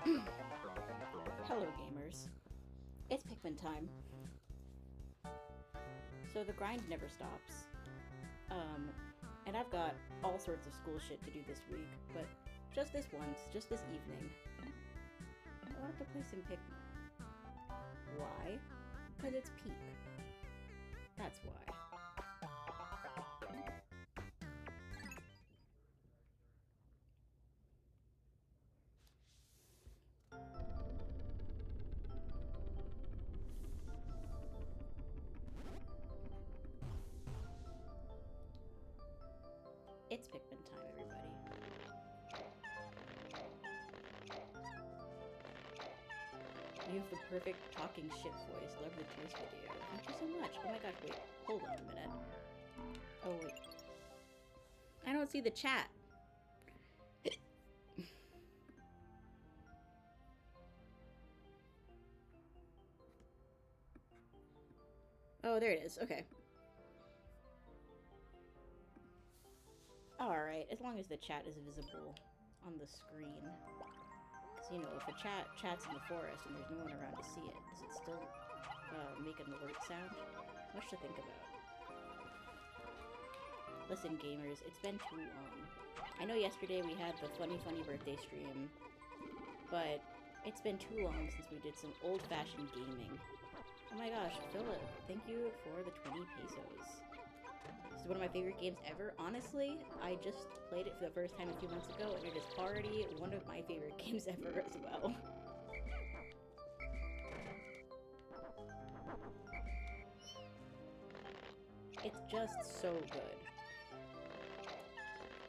Hello gamers, it's Pikmin time. So the grind never stops. And I've got all sorts of school shit to do this week, but just this once, just this evening, I wanted to play some Pikmin. Why? Because it's peak. That's why. It's Pikmin time, everybody. You have the perfect talking shit voice. Love the Tears video. Thank you so much. Oh my gosh, wait. Hold on a minute. Oh, wait. I don't see the chat. Oh, there it is. Okay. Alright, as long as the chat is visible on the screen. Because, you know, if a chats in the forest and there's no one around to see it, does it still make an alert sound? Much to think about. Listen, gamers, it's been too long. I know yesterday we had the funny birthday stream, but it's been too long since we did some old-fashioned gaming. Oh my gosh, Philip, thank you for the 20 pesos. This is one of my favorite games ever. Honestly, I just played it for the first time a few months ago, and it is already one of my favorite games ever as well. It's just so good.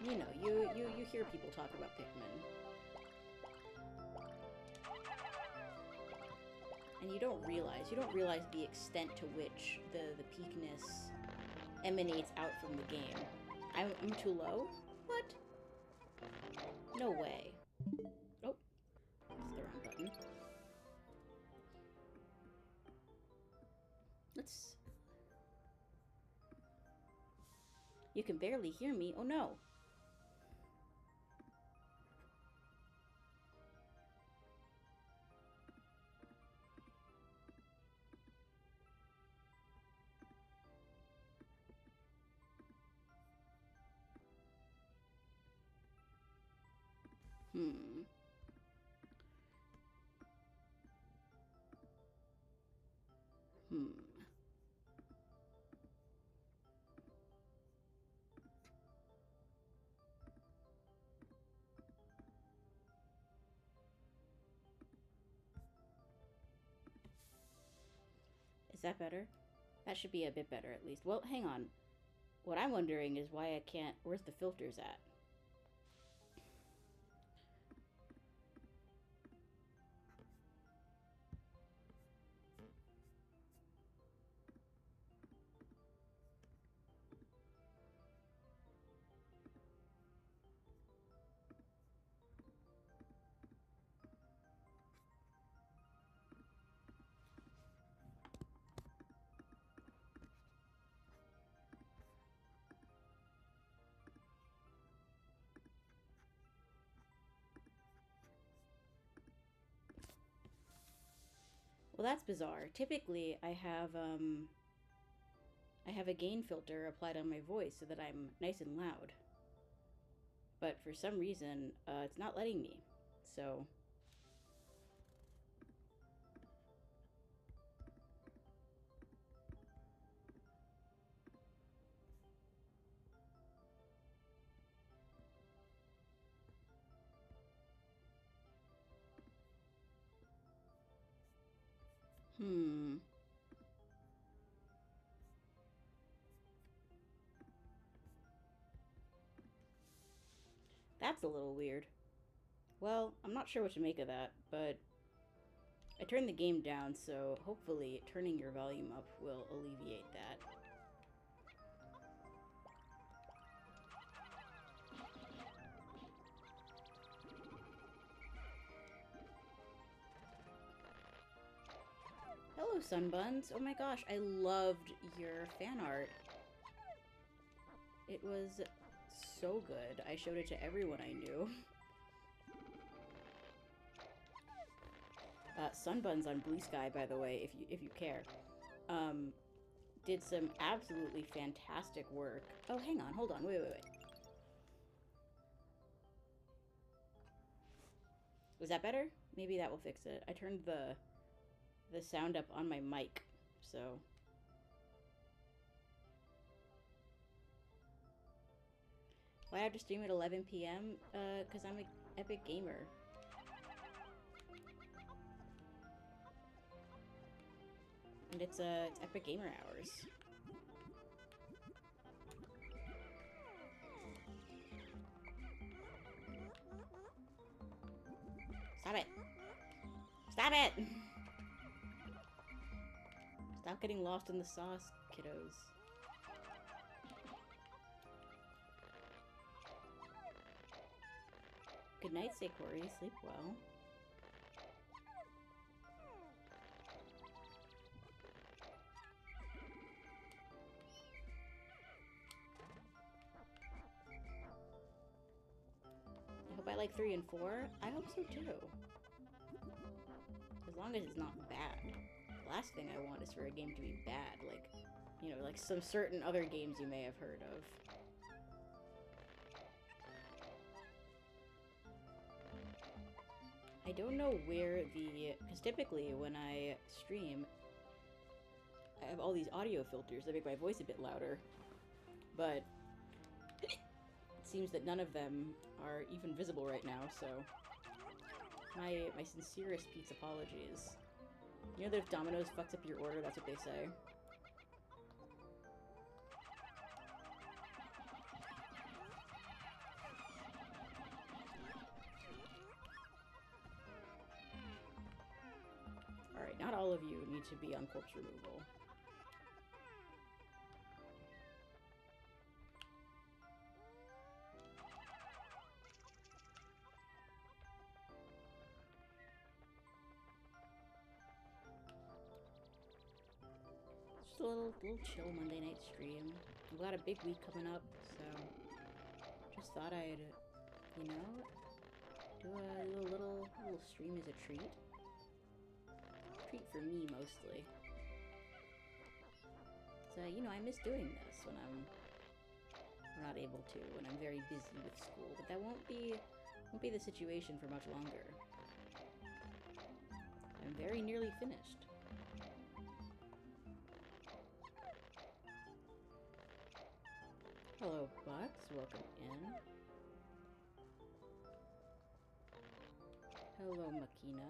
You know, you hear people talk about Pikmin. And you don't realize the extent to which the peakness emanates out from the game. I'm too low? What? No way. Oh, that's the wrong button. Let's... You can barely hear me. Oh no. Hmm. Is that better? That should be a bit better at least. Well, hang on. What I'm wondering is why I can't... Where's the filters at? Well, that's bizarre. Typically, I have a gain filter applied on my voice so that I'm nice and loud. But for some reason, it's not letting me. So... That's a little weird. Well, I'm not sure what to make of that, but I turned the game down, so hopefully turning your volume up will alleviate that. Hello, Sunbuns! Oh my gosh, I loved your fan art. It was so good. I showed it to everyone I knew. Sunbuns on Blue Sky, by the way, if you care, did some absolutely fantastic work. Oh, hang on, hold on, wait. Was that better? Maybe that will fix it. I turned the sound up on my mic, so. Why I have to stream at 11 p.m.? Because I'm an epic gamer. And it's Epic Gamer Hours. Stop it! Stop it! Stop getting lost in the sauce, kiddos. Good night, Seikori. Sleep well. I hope I like 3 and 4. I hope so too. As long as it's not bad. The last thing I want is for a game to be bad, like, you know, like some certain other games you may have heard of. I don't know where because typically when I stream, I have all these audio filters that make my voice a bit louder, but it seems that none of them are even visible right now, so my sincerest Pete's apologies. You know that if Domino's fucks up your order, that's what they say. Alright, not all of you need to be on corpse removal. Just a little chill Monday night stream. We've got a big week coming up, so just thought I'd, you know, do a little stream as a treat. Treat for me, mostly. So, you know, I miss doing this when I'm not able to, when I'm very busy with school, but that won't be the situation for much longer. I'm very nearly finished. Hello, Bucks. Welcome in. Hello, Makina.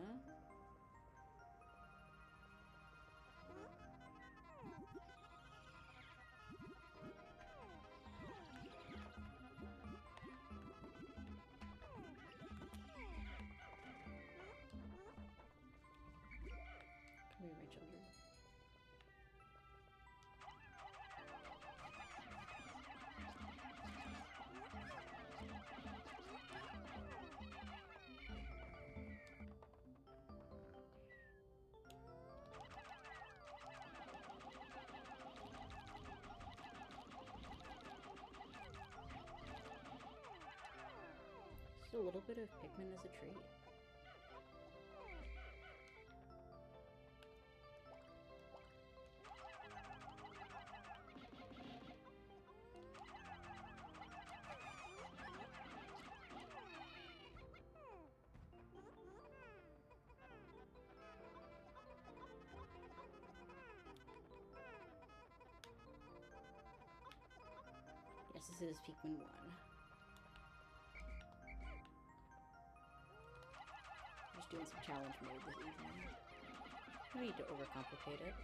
Come here, my children. Just a little bit of Pikmin as a treat. Yes, this is Pikmin 1. Just doing some challenge mode this evening. No need to overcomplicate it.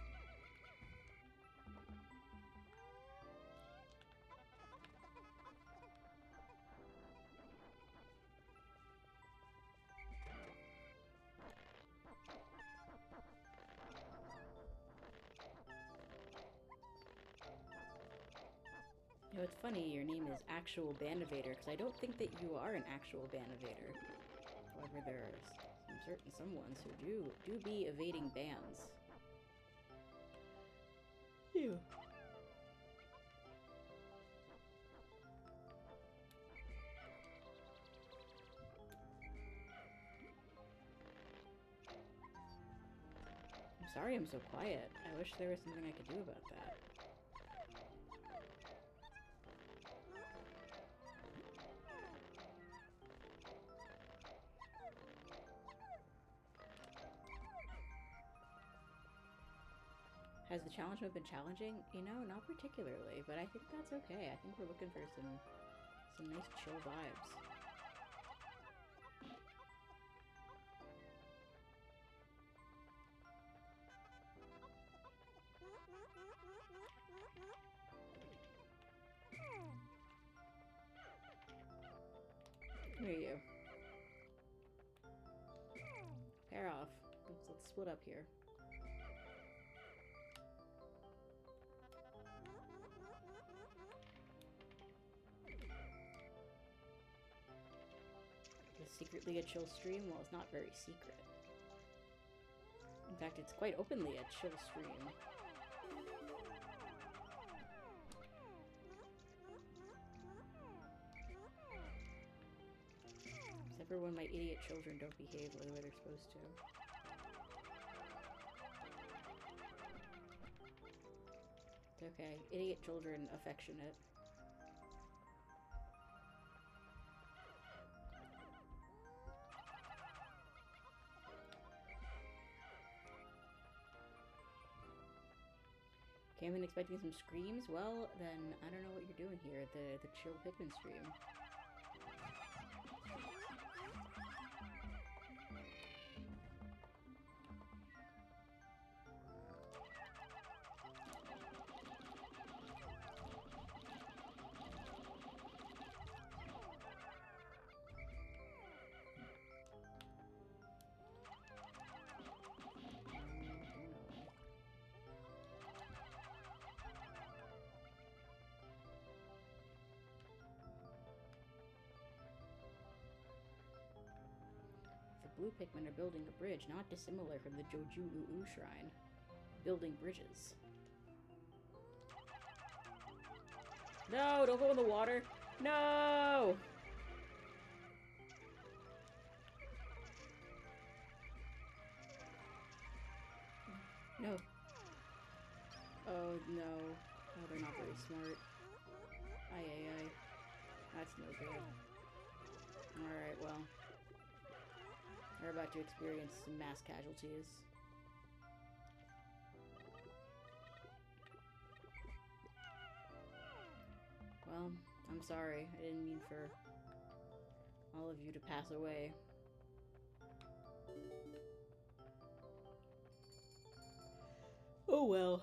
You know, it's funny your name is Actual Bandivator, because I don't think that you are an actual Bandivator. However, there's some ones who do be evading bans. Ew. Sorry I'm so quiet. I wish there was something I could do about that. Has the challenge mode been challenging? You know, not particularly, but I think that's okay. I think we're looking for some nice chill vibes. Here you. Pair off. Let's split up here. It's secretly a chill stream? Well, it's not very secret. In fact, it's quite openly a chill stream. Except for when my idiot children don't behave the way they're supposed to. It's okay. Idiot children, affectionate. Came in expecting some screams? Well, then I don't know what you're doing here, the chill Pikmin stream. Blue Pikmin are building a bridge not dissimilar from the Joju-Uu Shrine. Building bridges. No! Don't go in the water! No! No. Oh, no. Oh, they're not very smart. Ay, ay, ay. That's no good. Alright, well. We're about to experience some mass casualties. Well, I'm sorry. I didn't mean for all of you to pass away. Oh well.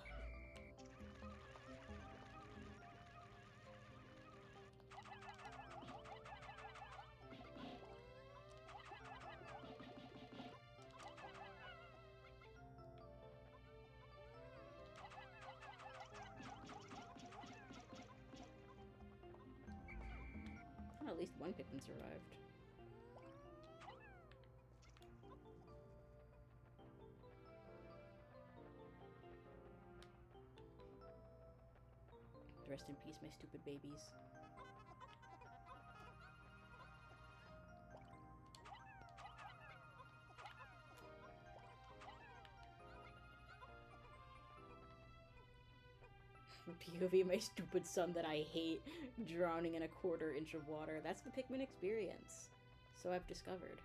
At least one Pikmin survived. Rest in peace, my stupid babies. POV, my stupid son that I hate, drowning in a quarter-inch of water. That's the Pikmin experience. So I've discovered.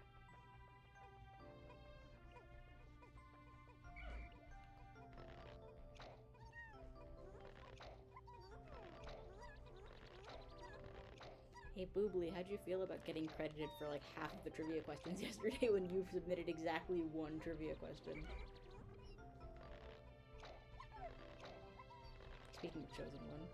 Hey Boobly, how'd you feel about getting credited for like half of the trivia questions yesterday when you submitted exactly one trivia question? Speaking of chosen one.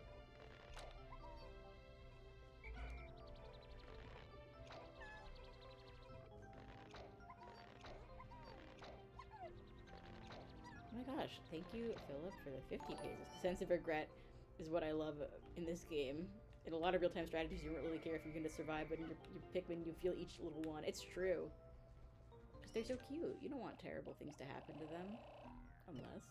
Oh my gosh, thank you, Philip, for the 50 pages. The sense of regret is what I love in this game. In a lot of real-time strategies, you don't really care if you're going to survive, but in your Pikmin, you feel each little one. It's true. Because they're so cute. You don't want terrible things to happen to them. Unless...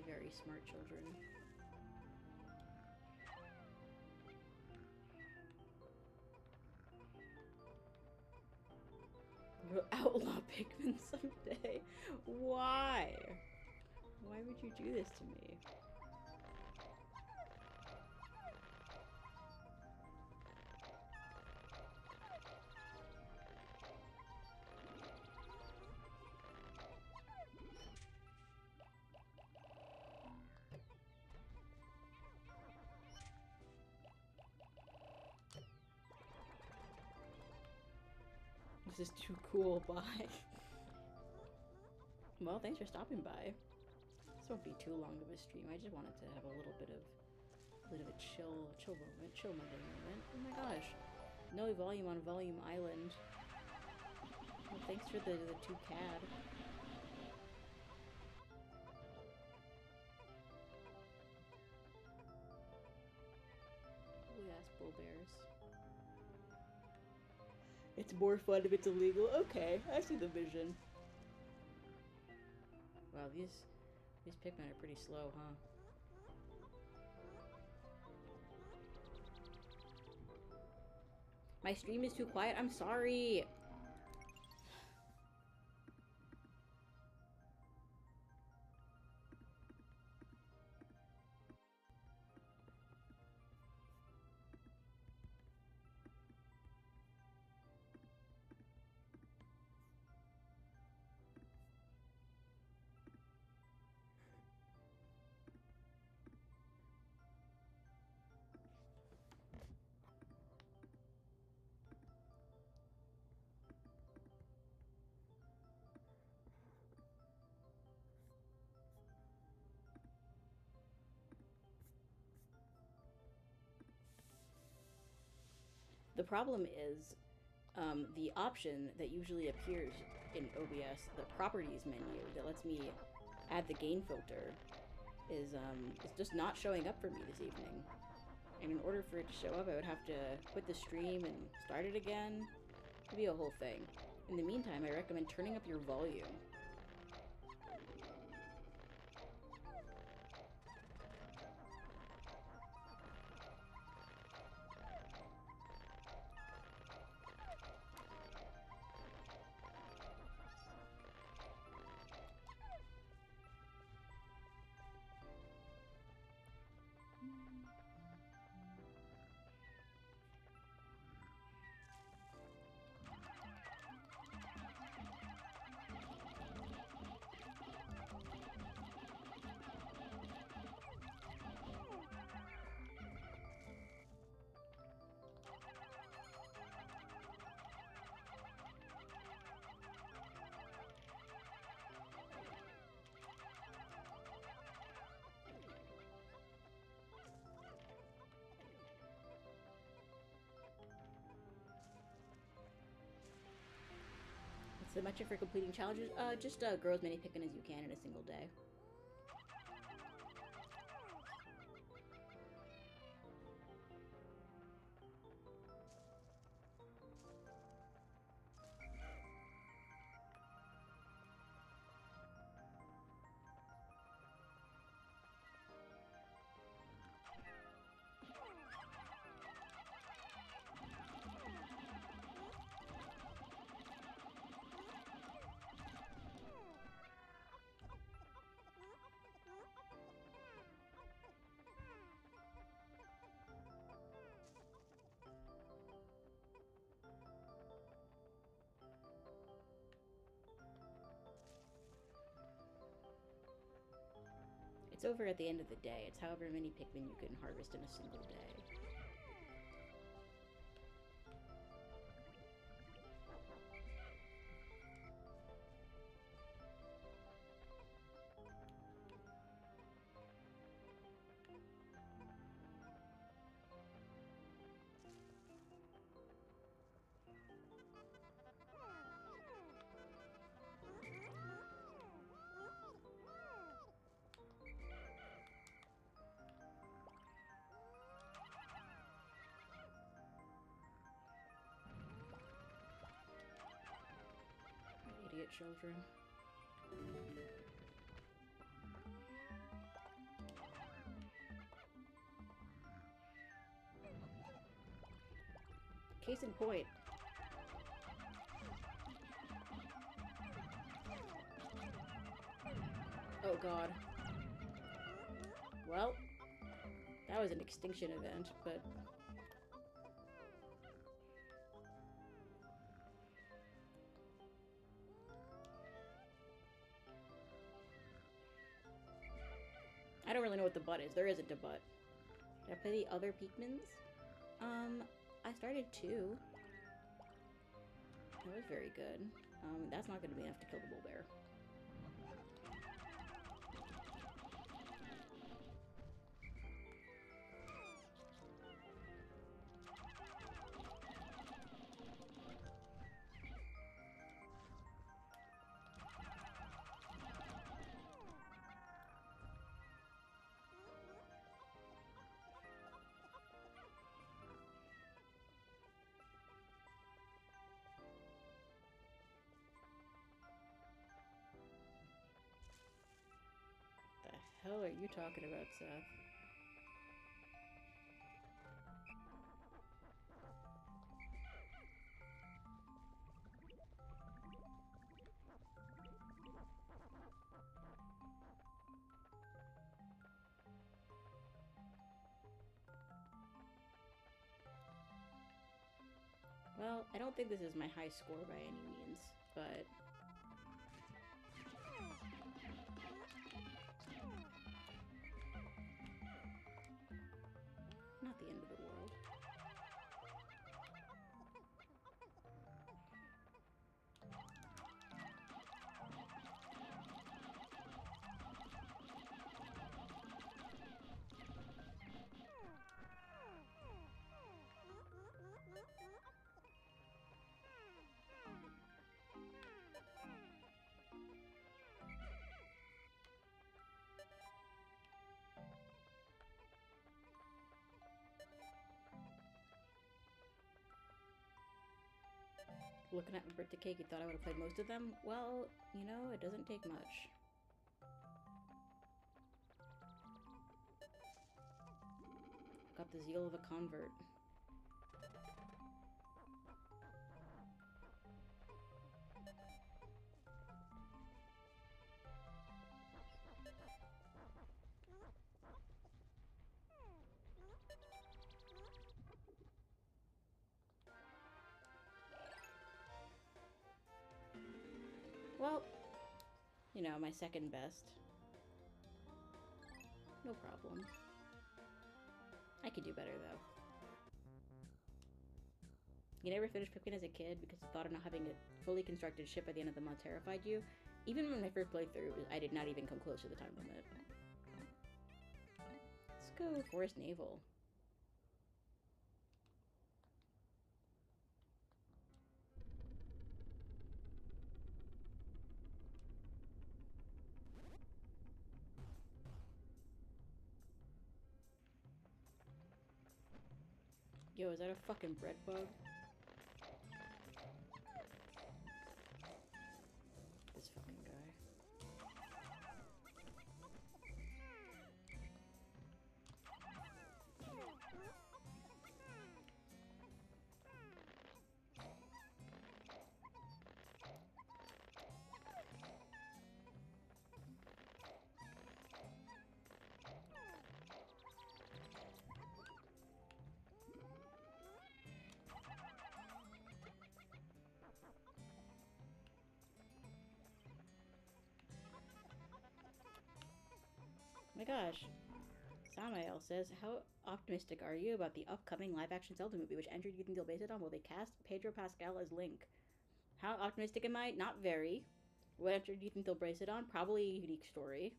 very smart children. We'll outlaw Pikmin someday. Why? Why would you do this to me? This is too cool, bye. Well, thanks for stopping by. This won't be too long of a stream. I just wanted to have a little bit of a chill Monday moment. Oh my gosh. No volume on Volume Island. Well, thanks for the 2 CAD. Oh yes, bull bears. It's more fun if it's illegal. Okay, I see the vision. Wow, these Pikmin are pretty slow, huh? My stream is too quiet. I'm sorry. The problem is the option that usually appears in OBS, the properties menu that lets me add the gain filter, is just not showing up for me this evening. And in order for it to show up, I would have to quit the stream and start it again. It'd be a whole thing. In the meantime, I recommend turning up your volume. So much for completing challenges. Just grow as many Pikmin as you can in a single day. It's over at the end of the day. It's however many Pikmin you can harvest in a single day. Idiot children. Case in point. Oh god. Well, that was an extinction event, but... I don't really know what the butt is. There isn't a butt. Did I play the other Pikmins? I started 2. That was very good. That's not going to be enough to kill the bull bear. The hell are you talking about, Seth? Well, I don't think this is my high score by any means, but... not the end of the world. Looking at my birthday cake, you thought I would have played most of them? Well, you know, it doesn't take much. Got the zeal of a convert. Well, you know, my second best. No problem. I could do better, though. You never finished Pikmin as a kid because the thought of not having a fully constructed ship at the end of the month terrified you? Even when I first played through, I did not even come close to the time limit. Let's go Forest Naval. Yo, is that a fucking bread bug? This fucking guy. Oh my gosh. Samael says, how optimistic are you about the upcoming live-action Zelda movie, which Andrew, do you think they'll base it on? Will they cast Pedro Pascal as Link? How optimistic am I? Not very. What Andrew, do you think they'll base it on? Probably a unique story.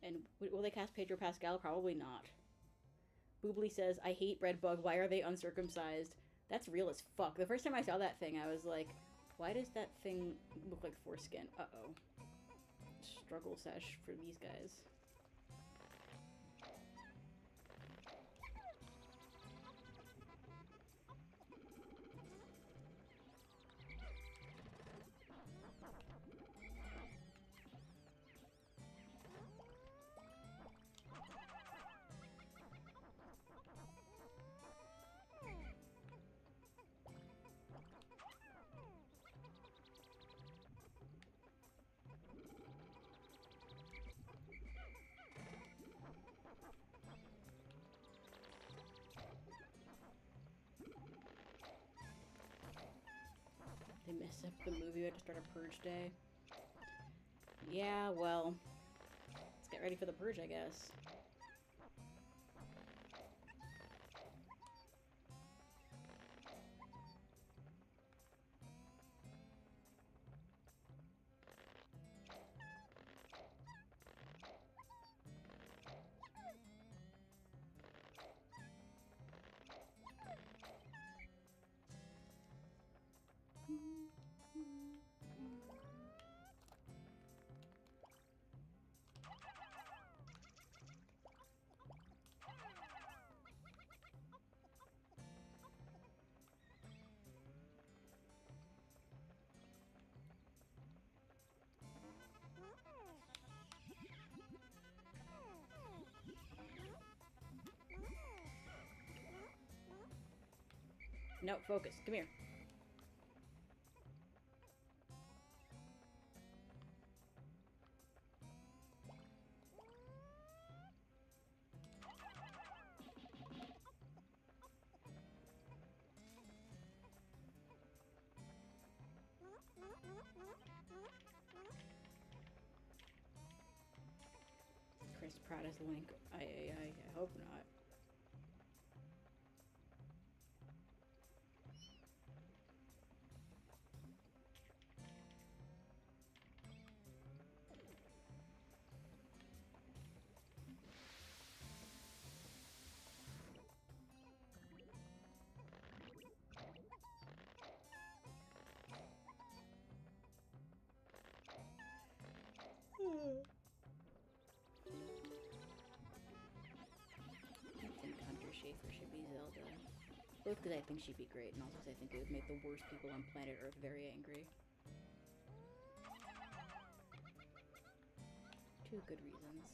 And will they cast Pedro Pascal? Probably not. Boobly says, I hate Breadbug. Why are they uncircumcised? That's real as fuck. The first time I saw that thing, I was like, why does that thing look like foreskin? Uh-oh. Struggle sesh for these guys. They messed up the movie. We had to start a purge day. Yeah, well, let's get ready for the purge, I guess. No, focus. Come here. Chris Pratt as Link. I hope not. I think Hunter Schafer should be Zelda. Both because I think she'd be great, and also because I think it would make the worst people on planet Earth very angry. Two good reasons.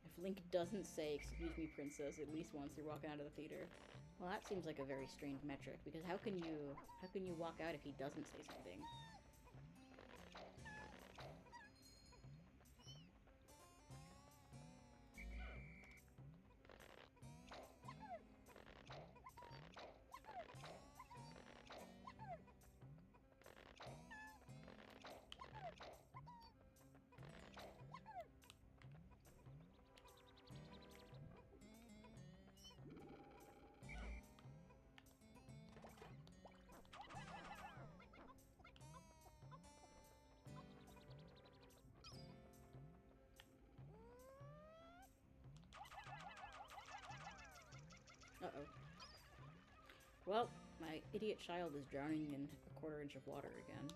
If Link doesn't say, "Excuse me, princess," at least once they're walking out of the theater. Well, that seems like a very strange metric, because how can you walk out if he doesn't say something? Uh-oh. Well, my idiot child is drowning in a quarter-inch of water again.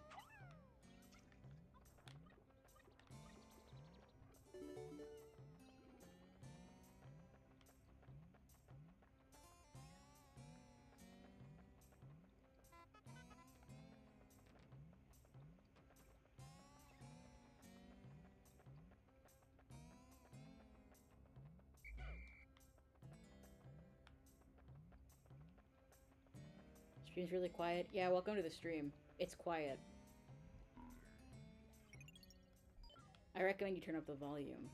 Stream's really quiet. Yeah, welcome to the stream. It's quiet. I recommend you turn up the volume.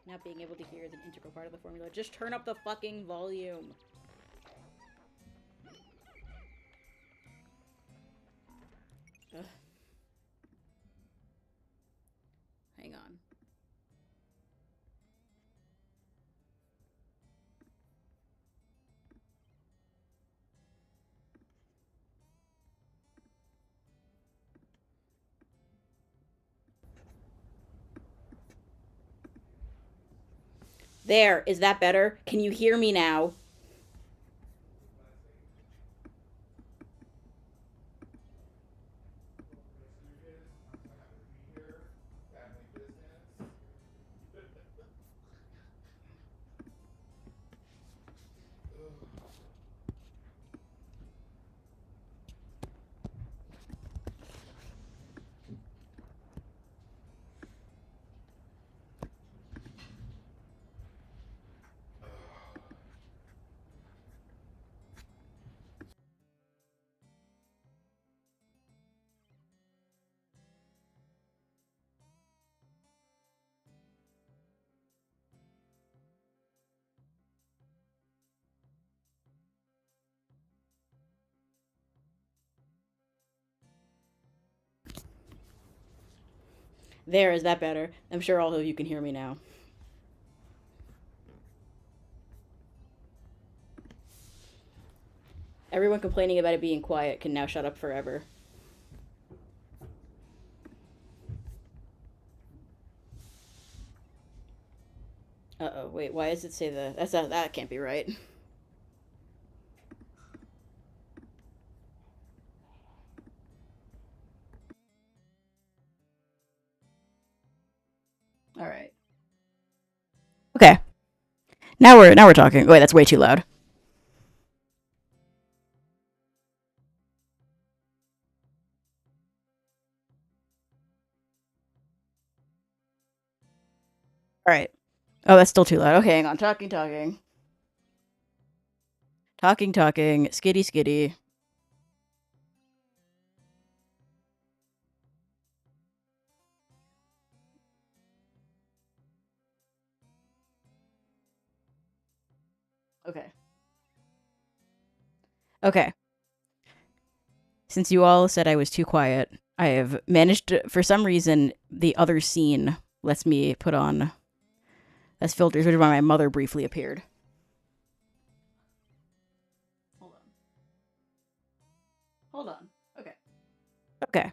Not being able to hear is an integral part of the formula. Just turn up the fucking volume. Ugh. Hang on. There, is that better? Can you hear me now? There, is that better? I'm sure all of you can hear me now. Everyone complaining about it being quiet can now shut up forever. Uh-oh, wait, why does it say that can't be right. Alright. Okay. Now we're talking. Wait, that's way too loud. Alright. Oh, that's still too loud. Okay, hang on. Talking. Talking. Skitty. Okay. Okay. Since you all said I was too quiet, I have managed to, for some reason, the other scene lets me put on as filters, which is why my mother briefly appeared. Hold on. Okay. Okay.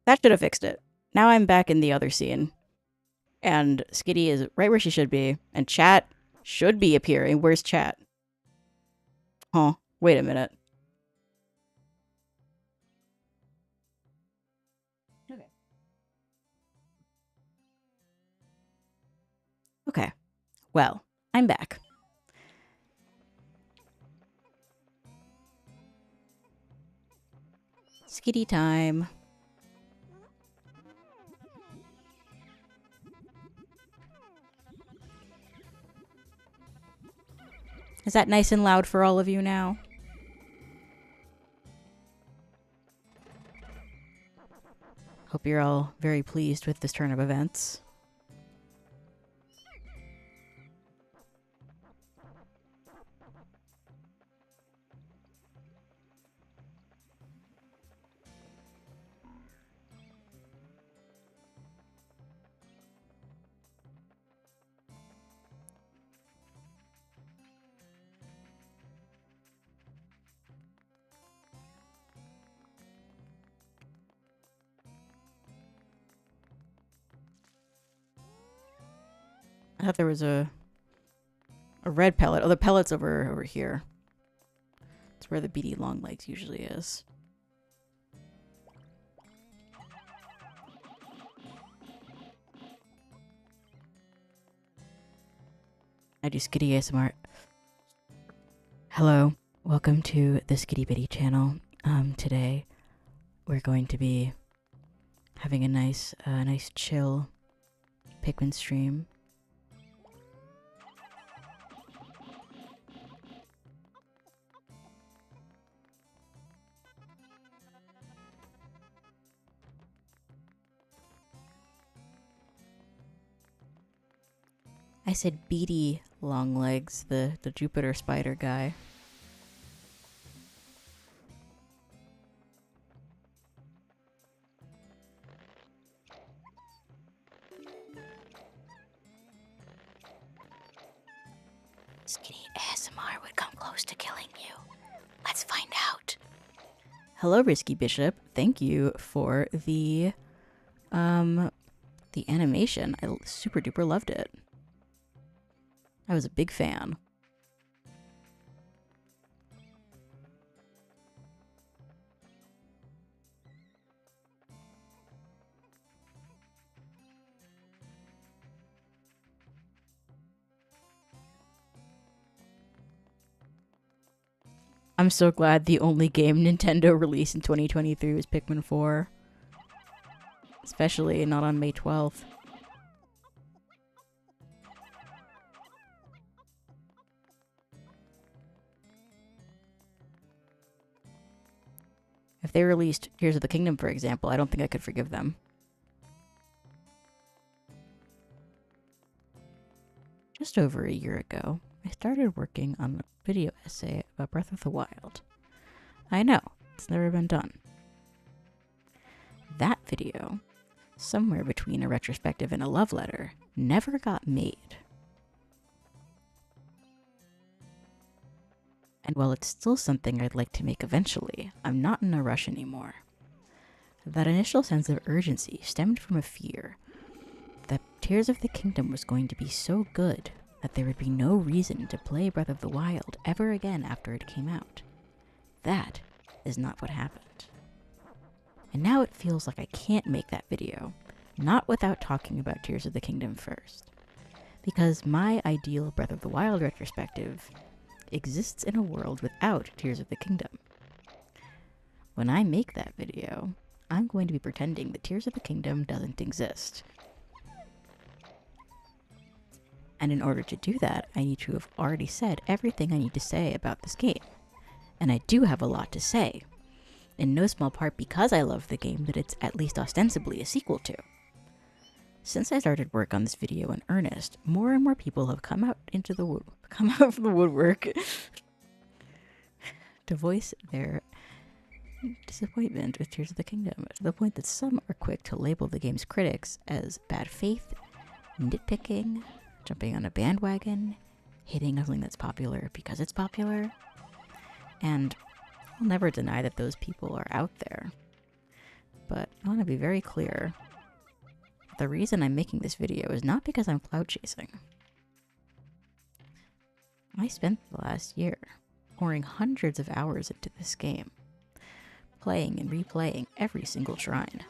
That should have fixed it. Now I'm back in the other scene. And Skitty is right where she should be. And chat should be appearing. Where's chat? Huh. Wait a minute. Okay. Okay. Well, I'm back. Skitty time. Is that nice and loud for all of you now? Hope you're all very pleased with this turn of events. I thought there was a red pellet. Oh, the pellet's over here. It's where the beady long legs usually is. I do Skitty ASMR. Hello, welcome to the Skitty Bitty channel. Today we're going to be having a nice chill Pikmin stream. I said beady long legs, the Jupiter spider guy. Skitty ASMR would come close to killing you. Let's find out. Hello, Risky Bishop. Thank you for the animation. I super duper loved it. I was a big fan. I'm so glad the only game Nintendo released in 2023 was Pikmin 4. Especially not on May 12th. If they released Tears of the Kingdom, for example, I don't think I could forgive them. Just over a year ago, I started working on a video essay about Breath of the Wild. I know, it's never been done. That video somewhere between a retrospective and a love letter, never got made. And while it's still something I'd like to make eventually, I'm not in a rush anymore. That initial sense of urgency stemmed from a fear that Tears of the Kingdom was going to be so good that there would be no reason to play Breath of the Wild ever again after it came out. That is not what happened. And now it feels like I can't make that video, not without talking about Tears of the Kingdom first. Because my ideal Breath of the Wild retrospective exists in a world without Tears of the Kingdom. When I make that video, I'm going to be pretending that Tears of the Kingdom doesn't exist. And in order to do that, I need to have already said everything I need to say about this game. And I do have a lot to say, in no small part because I love the game that it's at least ostensibly a sequel to. Since I started work on this video in earnest, more and more people have come out from the woodwork to voice their disappointment with Tears of the Kingdom, to the point that some are quick to label the game's critics as bad faith, nitpicking, jumping on a bandwagon, hating something that's popular because it's popular. And I'll never deny that those people are out there. But I want to be very clear. The reason I'm making this video is not because I'm clout chasing. I spent the last year pouring hundreds of hours into this game, playing and replaying every single shrine,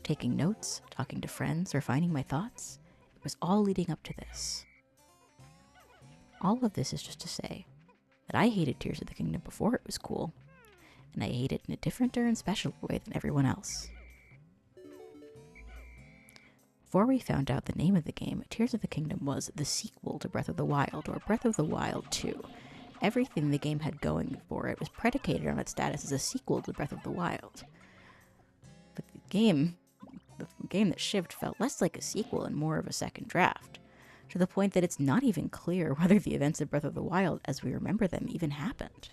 taking notes, talking to friends, refining my thoughts. It was all leading up to this. All of this is just to say that I hated Tears of the Kingdom before it was cool, and I hate it in a different and special way than everyone else. Before we found out the name of the game, Tears of the Kingdom was the sequel to Breath of the Wild, or Breath of the Wild 2. Everything the game had going for it was predicated on its status as a sequel to Breath of the Wild. But the game that shipped felt less like a sequel and more of a second draft, to the point that it's not even clear whether the events of Breath of the Wild as we remember them even happened.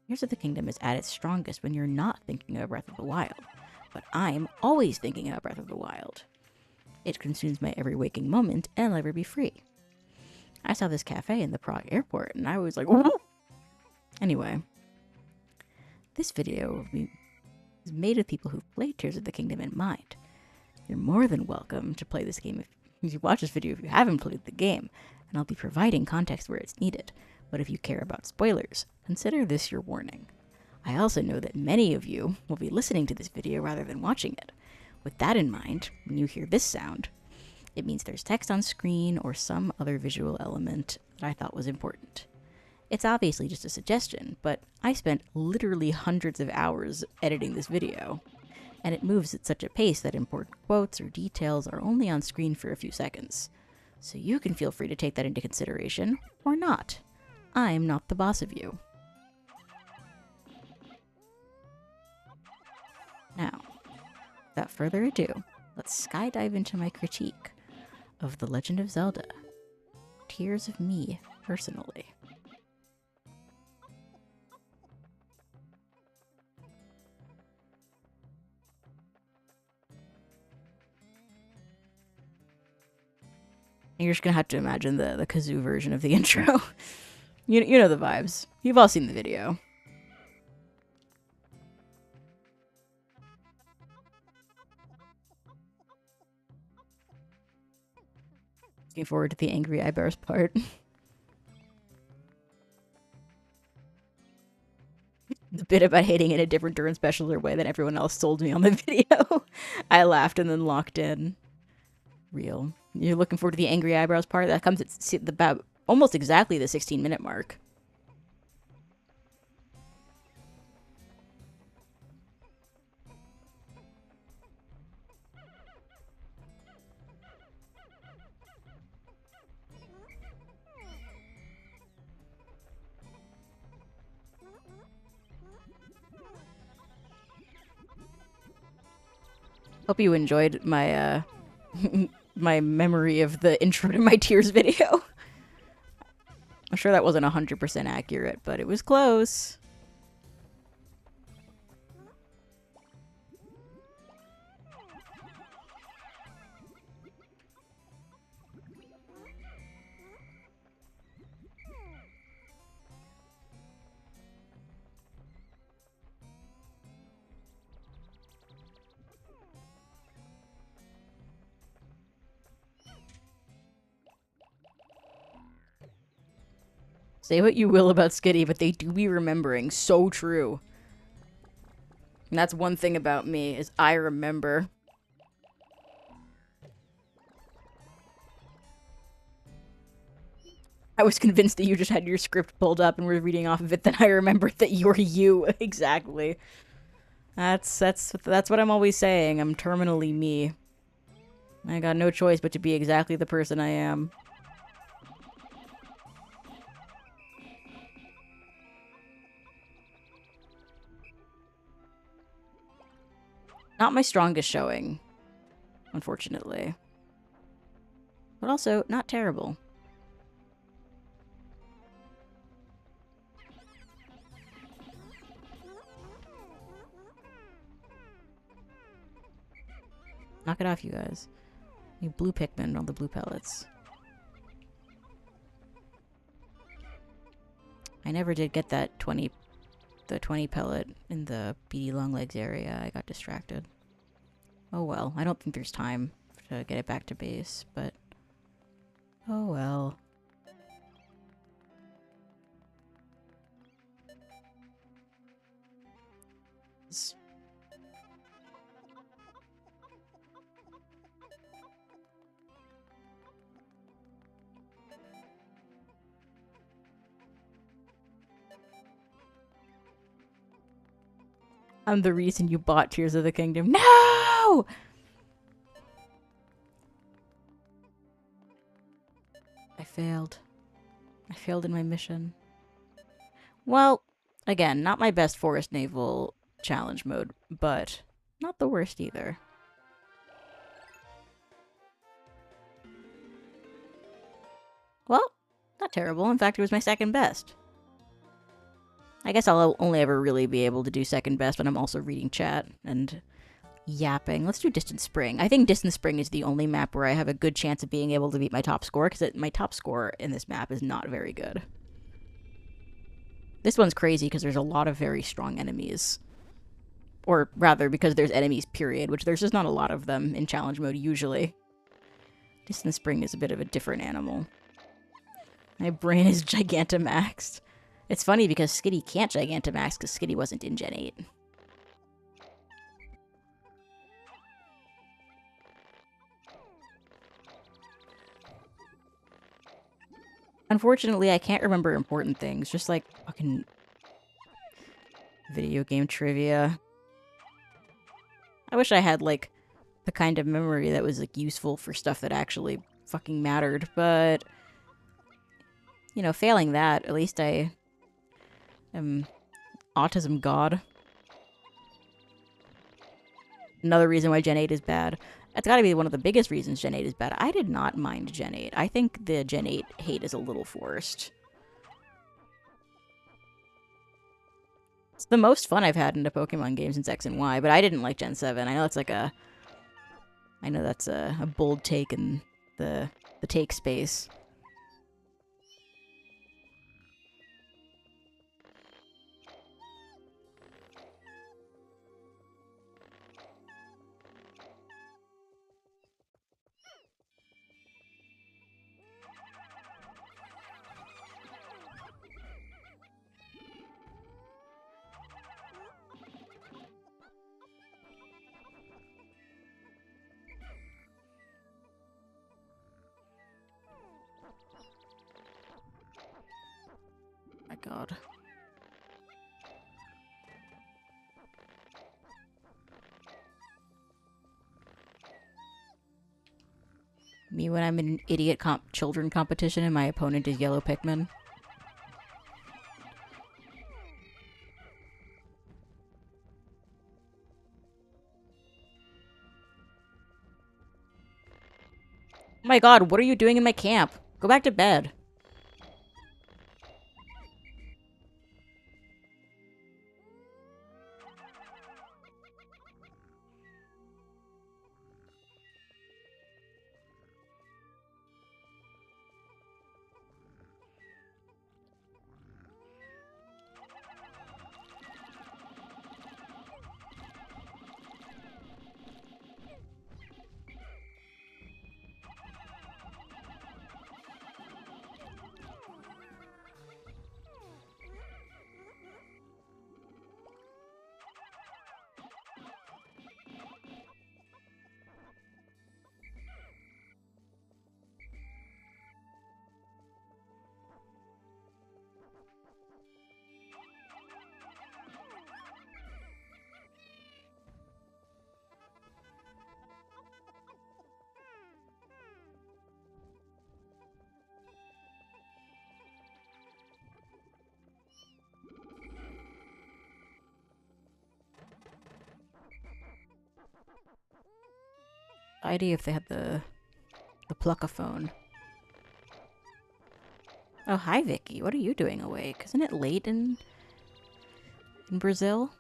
Tears of the Kingdom is at its strongest when you're not thinking of Breath of the Wild. But I'm always thinking about Breath of the Wild. It consumes my every waking moment, and I'll never be free. I saw this cafe in the Prague airport, and I was like, whoa! Anyway, this video is made with people who've played Tears of the Kingdom in mind. You're more than welcome to play this game if you watch this video if you haven't played the game, and I'll be providing context where it's needed. But if you care about spoilers, consider this your warning. I also know that many of you will be listening to this video rather than watching it. With that in mind, when you hear this sound, it means there's text on screen or some other visual element that I thought was important. It's obviously just a suggestion, but I spent literally hundreds of hours editing this video, and it moves at such a pace that important quotes or details are only on screen for a few seconds. So you can feel free to take that into consideration, or not. I'm not the boss of you. Now, without further ado, let's skydive into my critique of The Legend of Zelda, Tears of Me, personally. You're just gonna have to imagine the kazoo version of the intro. You know the vibes. You've all seen the video. Looking forward to the angry eyebrows part. The bit about hating in a different Duran specialer way than everyone else sold me on the video. I laughed and then locked in. Real. You're looking forward to the angry eyebrows part? That comes at about almost exactly the 16-minute mark. Hope you enjoyed my my memory of the intro to my Tears video. I'm sure that wasn't 100% accurate, but it was close. Say what you will about Skitty, but they do be remembering. So true. And that's one thing about me, is I remember. I was convinced that you just had your script pulled up and were reading off of it, then I remembered that you're you. Exactly. That's what I'm always saying. I'm terminally me. I got no choice but to be exactly the person I am. Not my strongest showing, unfortunately. But also, not terrible. Knock it off, you guys. You blue Pikmin on the blue pellets. I never did get that 20 pellet in the beady longlegs area. I got distracted. Oh well, I don't think there's time to get it back to base, but oh well. I'm the reason you bought Tears of the Kingdom. No! I failed. I failed in my mission. Well, again, not my best Forest Naval challenge mode, but not the worst either. Well, not terrible. In fact, it was my second best. I guess I'll only ever really be able to do second best when I'm also reading chat and yapping. Let's do Distant Spring. I think Distant Spring is the only map where I have a good chance of being able to beat my top score, because my top score in this map is not very good. This one's crazy because there's a lot of very strong enemies. Or rather, because there's enemies, period, which there's just not a lot of them in challenge mode usually. Distant Spring is a bit of a different animal. My brain is Gigantamaxed. It's funny because Skitty can't Gigantamax because Skitty wasn't in Gen 8. Unfortunately, I can't remember important things, just like fucking video game trivia. I wish I had, like, the kind of memory that was, like, useful for stuff that actually fucking mattered, but, you know, failing that, at least I am autism god. Another reason why Gen 8 is bad. That's gotta be one of the biggest reasons Gen 8 is bad. I did not mind Gen 8. I think the Gen 8 hate is a little forced. It's the most fun I've had in a Pokemon game since X and Y, but I didn't like Gen 7. I know that's like a... I know that's a bold take in the take space. My god. Me when I'm in an idiot children competition and my opponent is yellow Pikmin. Oh my god, what are you doing in my camp? Go back to bed. idea if they had the pluckaphone. Oh, hi, Vicky. What are you doing awake? Isn't it late in Brazil?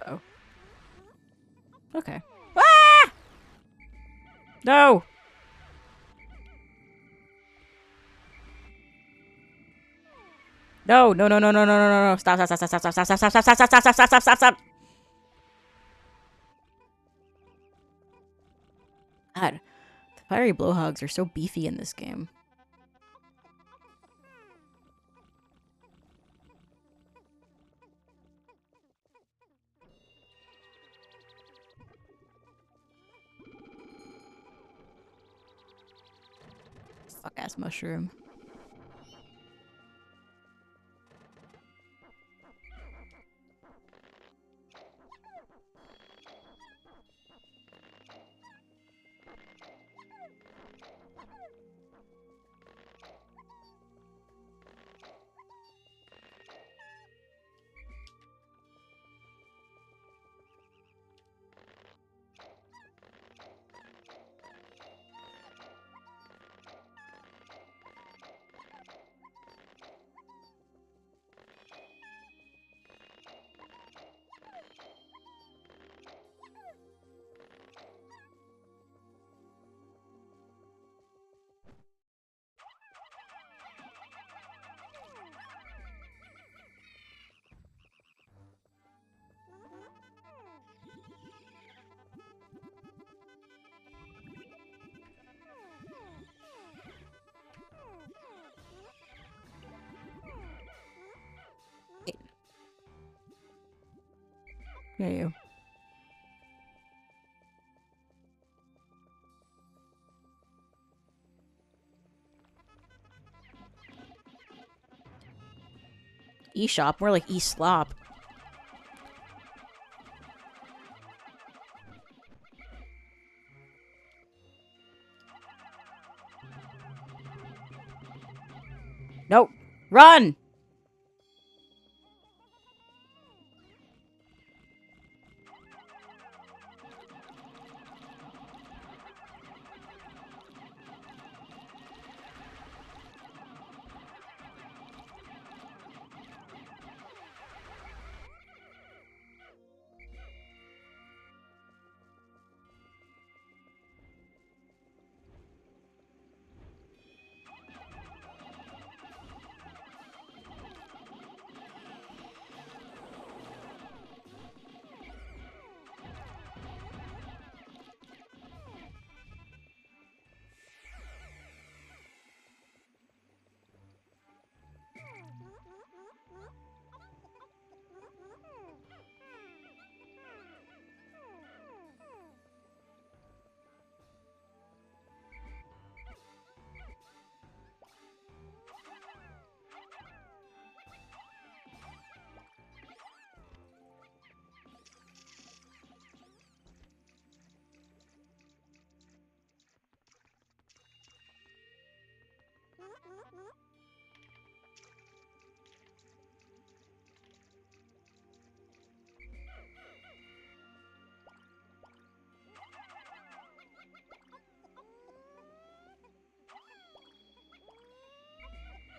Oh. Okay. Ah! No! No, no, no, no, no, no, no, no, no. Stop, stop, stop, stop, stop, stop, stop, stop, stop, stop, stop, stop, stop, stop, stop. God, the fiery blowhogs are so beefy in this game. Fuck-ass mushroom. Yeah, you. E-shop, more like e-slop. Nope. Run!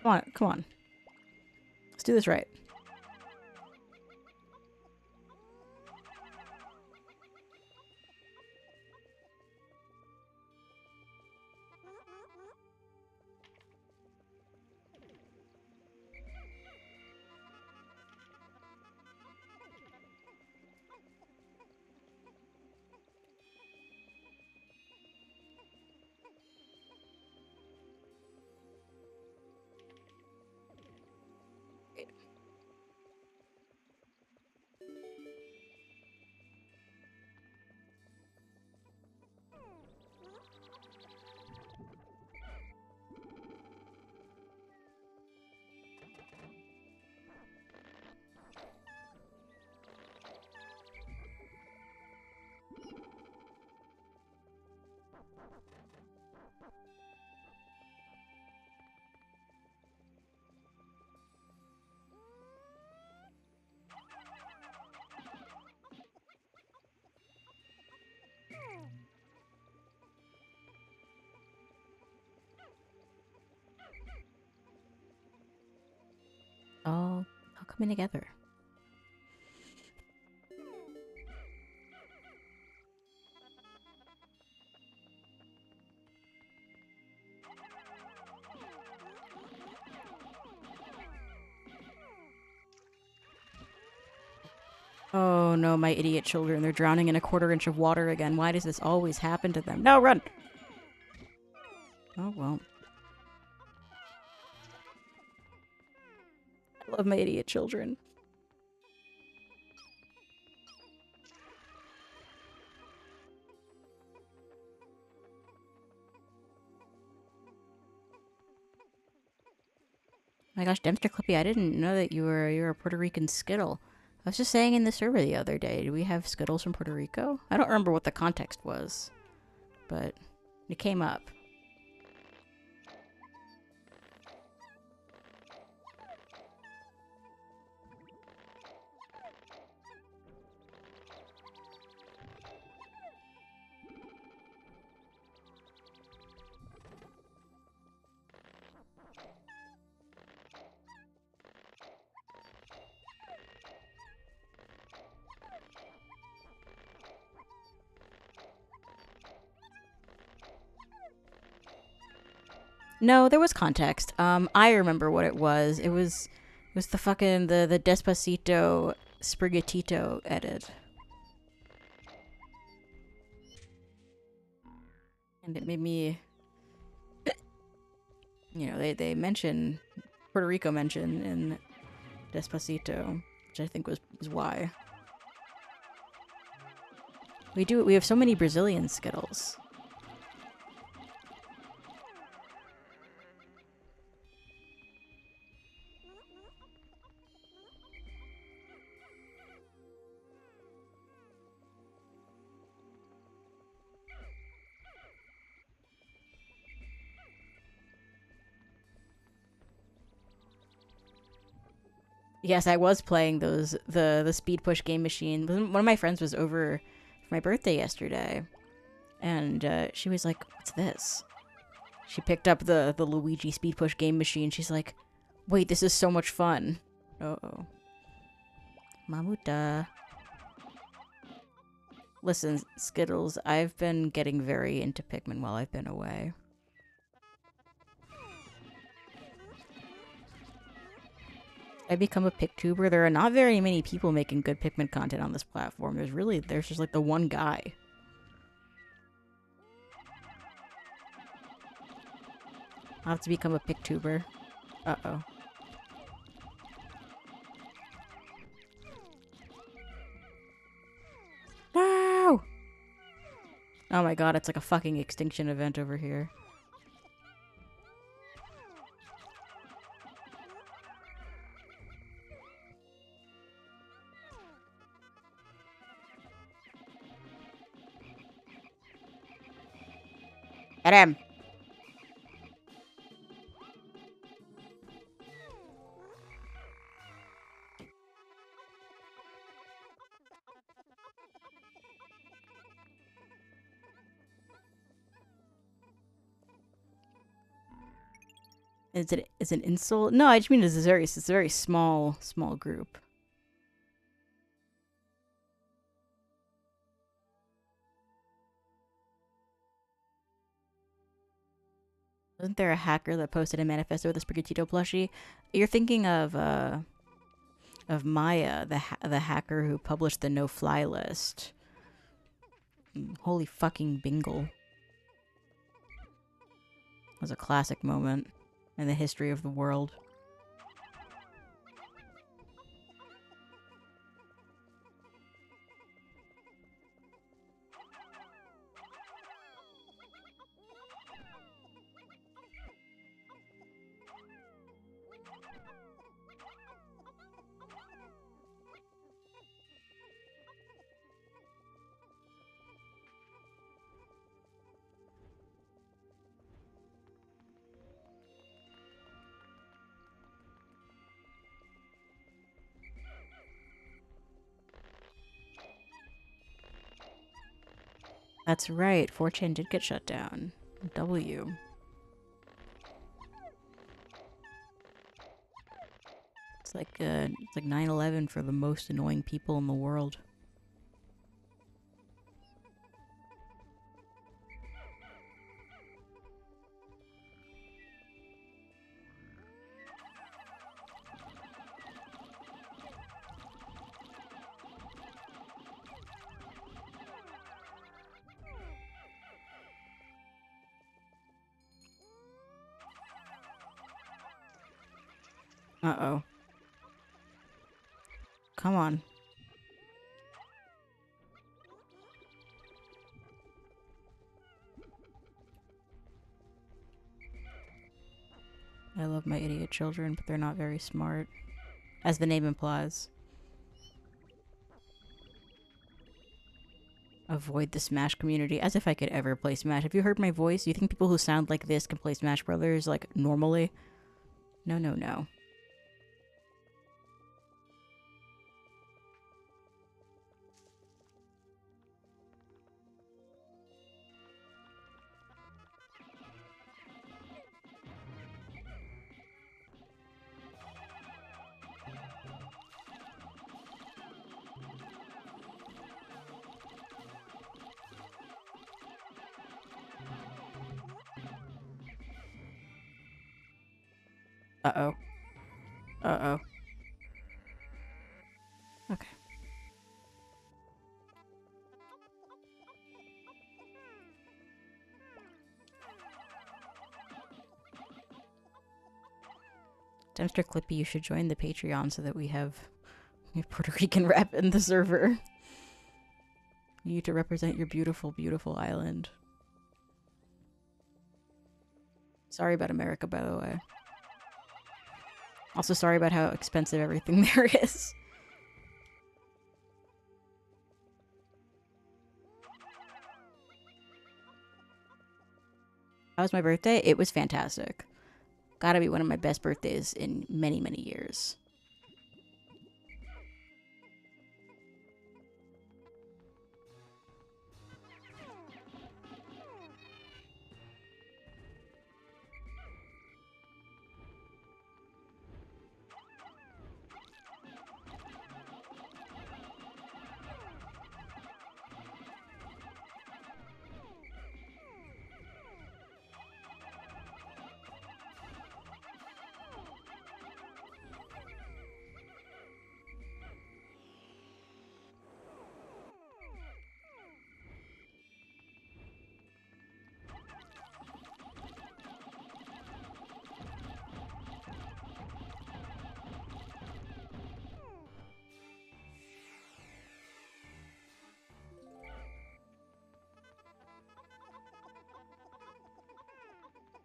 Come on, come on. Let's do this right. coming together. Oh no, my idiot children. They're drowning in a 1/4 inch of water again. Why does this always happen to them? No, run! Oh, well. I love my idiot children. My gosh, Dempster Clippy, I didn't know that you're a Puerto Rican Skittle. I was just saying in the server the other day, do we have Skittles from Puerto Rico? I don't remember what the context was, but it came up. No, there was context. I remember what it was. It was the fucking the Despacito Sprigatito edit. And it made me, you know, they mention Puerto Rico mention in Despacito, which I think was why. We have so many Brazilian Skittles. Yes, I was playing those the speed push game machine. One of my friends was over for my birthday yesterday, and she was like, "What's this?" She picked up the Luigi speed push game machine. She's like, "Wait, this is so much fun." Uh-oh. Mamuta. Listen, Skittles, I've been getting very into Pikmin while I've been away. I become a Piktuber. There are not very many people making good Pikmin content on this platform. There's just like the one guy. I'll have to become a Piktuber. Uh-oh. No! Oh my god, it's like a fucking extinction event over here. Get him! Is it an insult? No, I just mean it's a very small group. Wasn't there a hacker that posted a manifesto with a Sprigatito plushie? You're thinking of Maya, the hacker who published the no-fly list. Holy fucking bingle. It was a classic moment in the history of the world. That's right, 4chan did get shut down. W. It's like 9/11 for the most annoying people in the world. Uh-oh. Come on. I love my idiot children, but they're not very smart. As the name implies. Avoid the Smash community. As if I could ever play Smash. Have you heard my voice? Do you think people who sound like this can play Smash Brothers, like, normally? No, no, no. Uh-oh. Uh-oh. Okay. Dempster Clippy, you should join the Patreon so that we have a Puerto Rican rep in the server. You need to represent your beautiful, beautiful island. Sorry about America, by the way. Also sorry about how expensive everything there is. How was my birthday? It was fantastic. Gotta be one of my best birthdays in many, many years.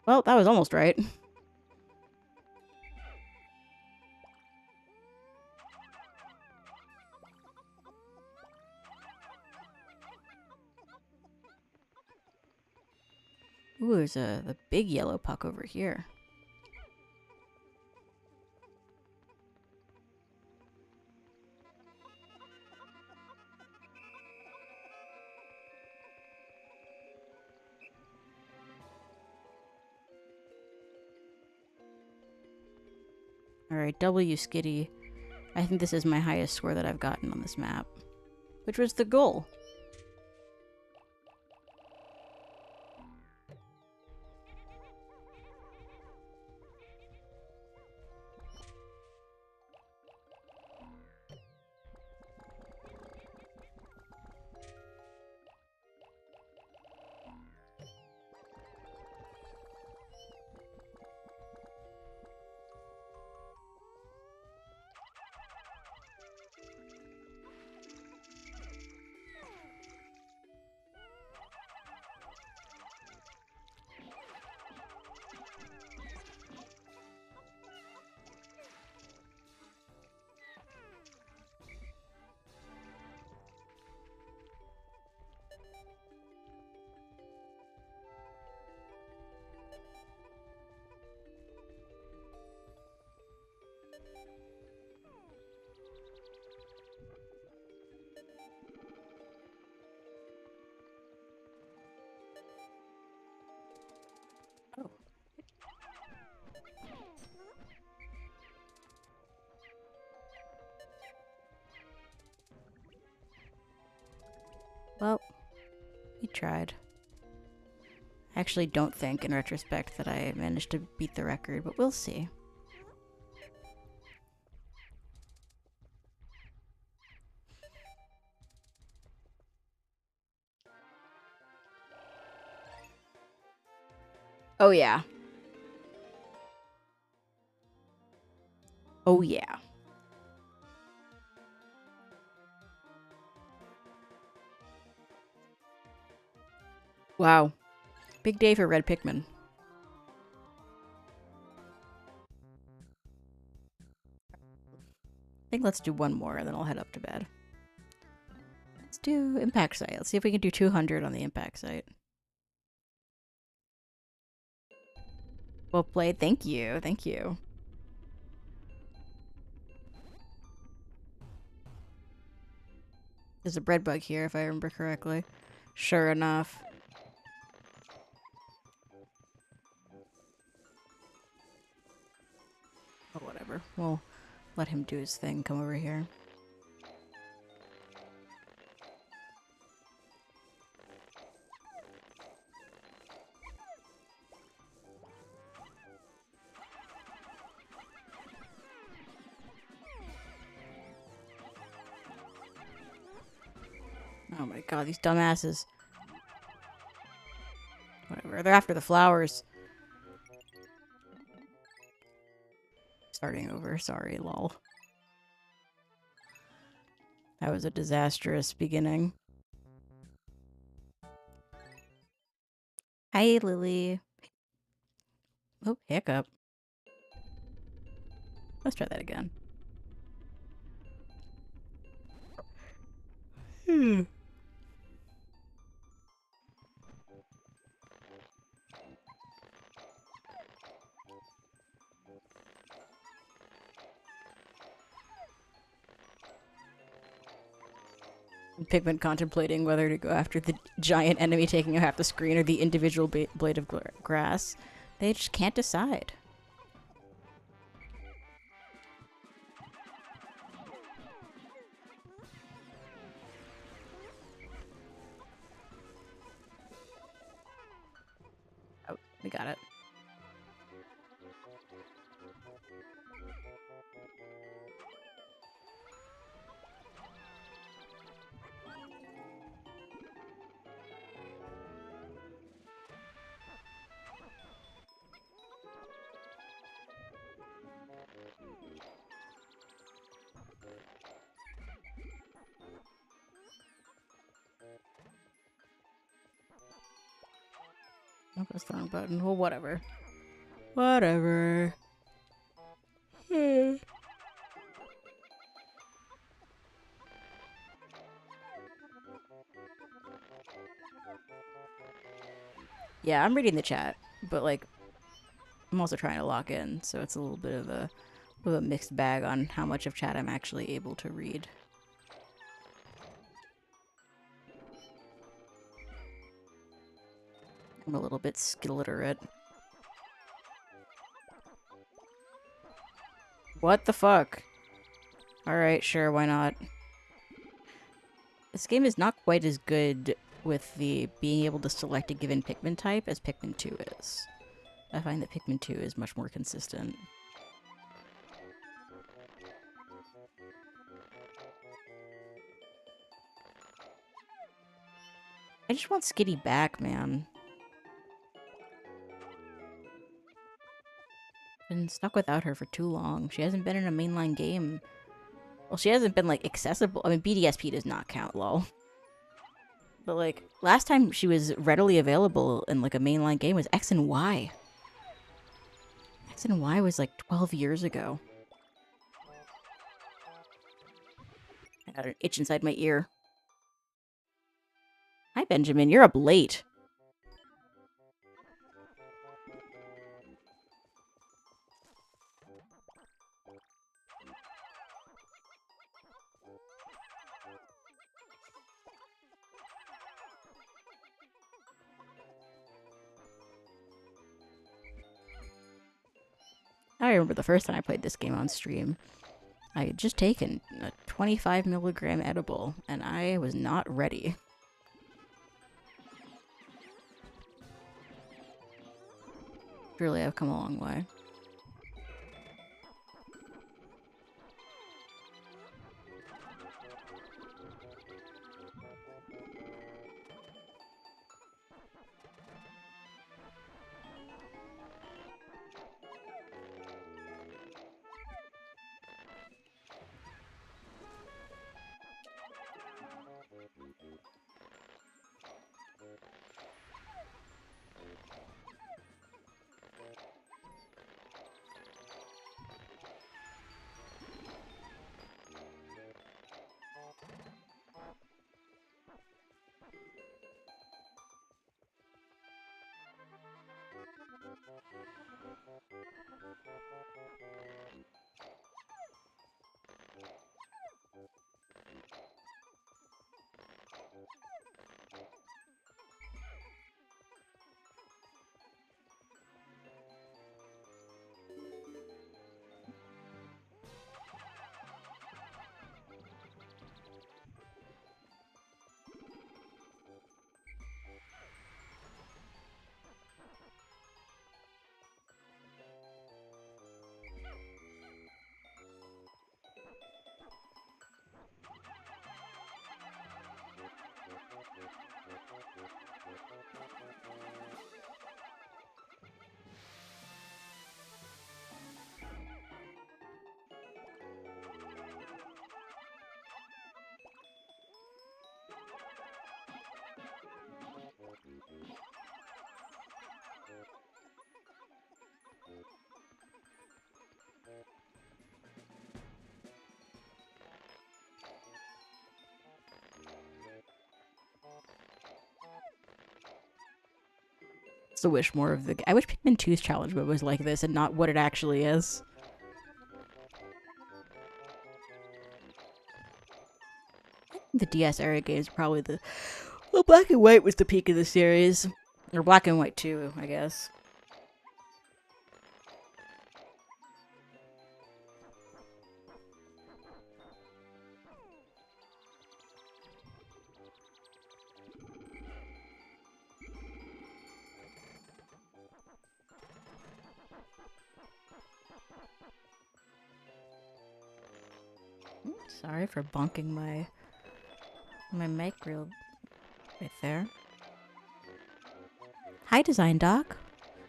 Well, that was almost right. Ooh, there's the big yellow puck over here. Alright, W Skitty. I think this is my highest score that I've gotten on this map. Which was the goal. Well, we tried. I actually don't think, in retrospect, that I managed to beat the record, but we'll see. Oh, yeah. Oh, yeah. Wow. Big day for red Pikmin. I think let's do one more, and then I'll head up to bed. Let's do impact site. Let's see if we can do 200 on the impact site. Well played. Thank you. Thank you. There's a bread bug here, if I remember correctly. Sure enough. Oh, whatever. We'll let him do his thing. Come over here. Oh my god, these dumbasses. Whatever. They're after the flowers. Starting over. Sorry, lol. That was a disastrous beginning. Hi, Lily. Oh, hiccup. Let's try that again. Pikmin contemplating whether to go after the giant enemy taking half the screen or the individual blade of grass. They just can't decide. Oh, we got it. Oh, that's the wrong button. Well, whatever. Whatever. Yeah, I'm reading the chat, but like, I'm also trying to lock in, so it's a little bit of a mixed bag on how much of chat I'm actually able to read. I'm a little bit skilliterate. What the fuck? Alright, sure, why not? This game is not quite as good with the being able to select a given Pikmin type as Pikmin 2 is. I find that Pikmin 2 is much more consistent. I just want Skitty back, man. Been stuck without her for too long. She hasn't been in a mainline game. Well, she hasn't been, like, accessible. I mean, BDSP does not count, lol. But, like, last time she was readily available in, like, a mainline game was X and Y. X and Y was, like, 12 years ago. I got an itch inside my ear. Hi, Benjamin. You're up late. I remember the first time I played this game on stream. I had just taken a 25 milligram edible, and I was not ready. Truly, I've come a long way. I wish more of the. I wish Pikmin 2's challenge mode was like this and not what it actually is. The DS era games are probably the. Well, Black and White was the peak of the series. Or Black and White 2, I guess. Sorry for bonking my mic real right there. Hi, Design Doc.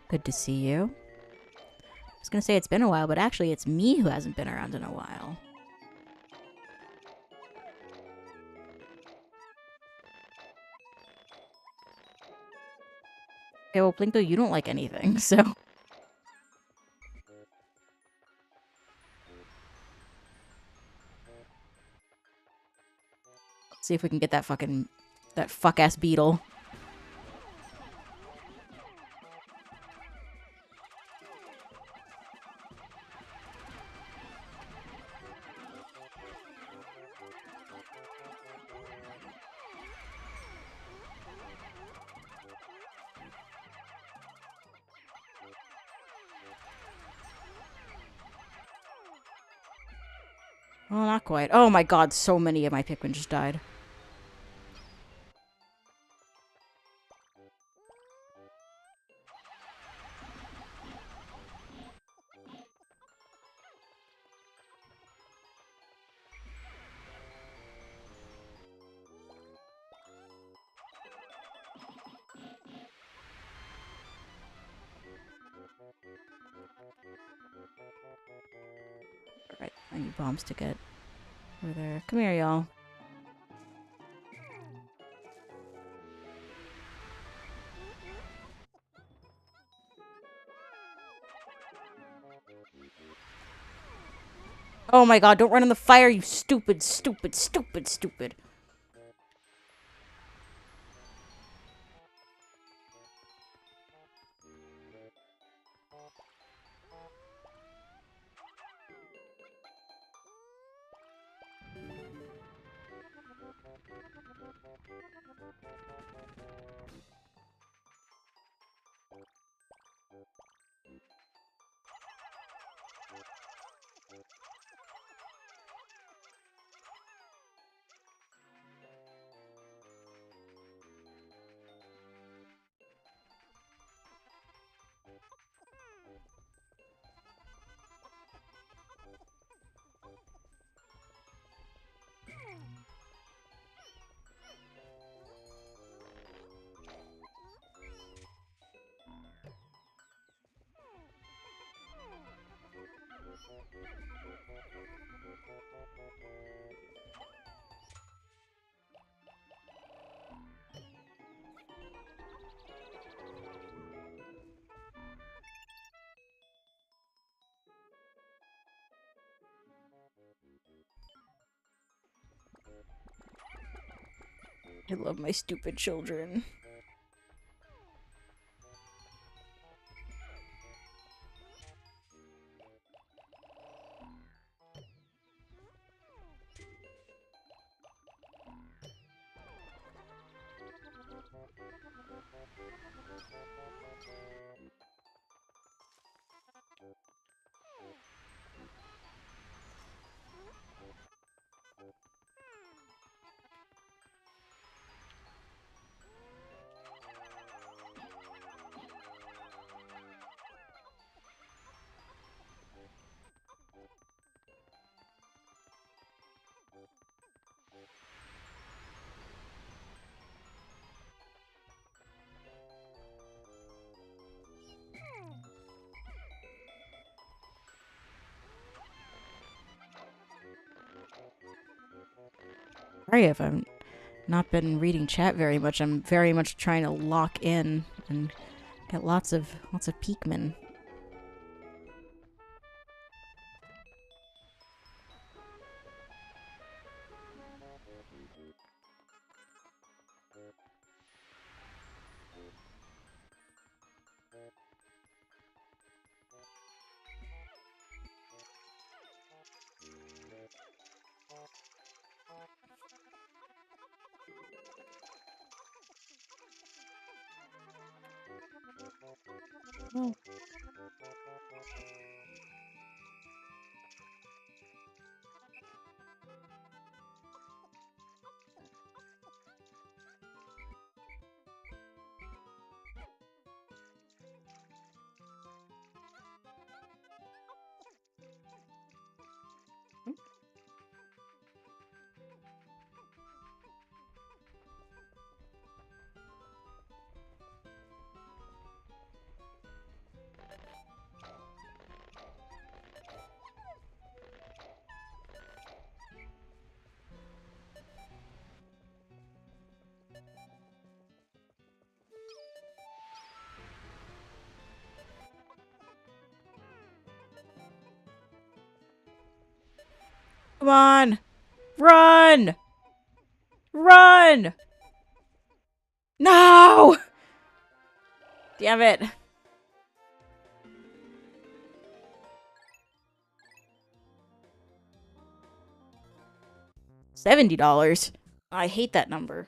Good to see you. I was gonna say it's been a while, but actually it's me who hasn't been around in a while. Okay, well, Plinko, you don't like anything, so... Let's see if we can get that fuck-ass beetle. Well, not quite. Oh my god, so many of my Pikmin just died. Alright, I need bombs to get over there. Come here, y'all. Oh my god, don't run in the fire, you stupid, stupid, stupid, stupid. I love my stupid children. Sorry if I'm not been reading chat very much. I'm very much trying to lock in and get lots of Pikmin. Oh. Come on! Run! Run! No! Damn it. $70. I hate that number.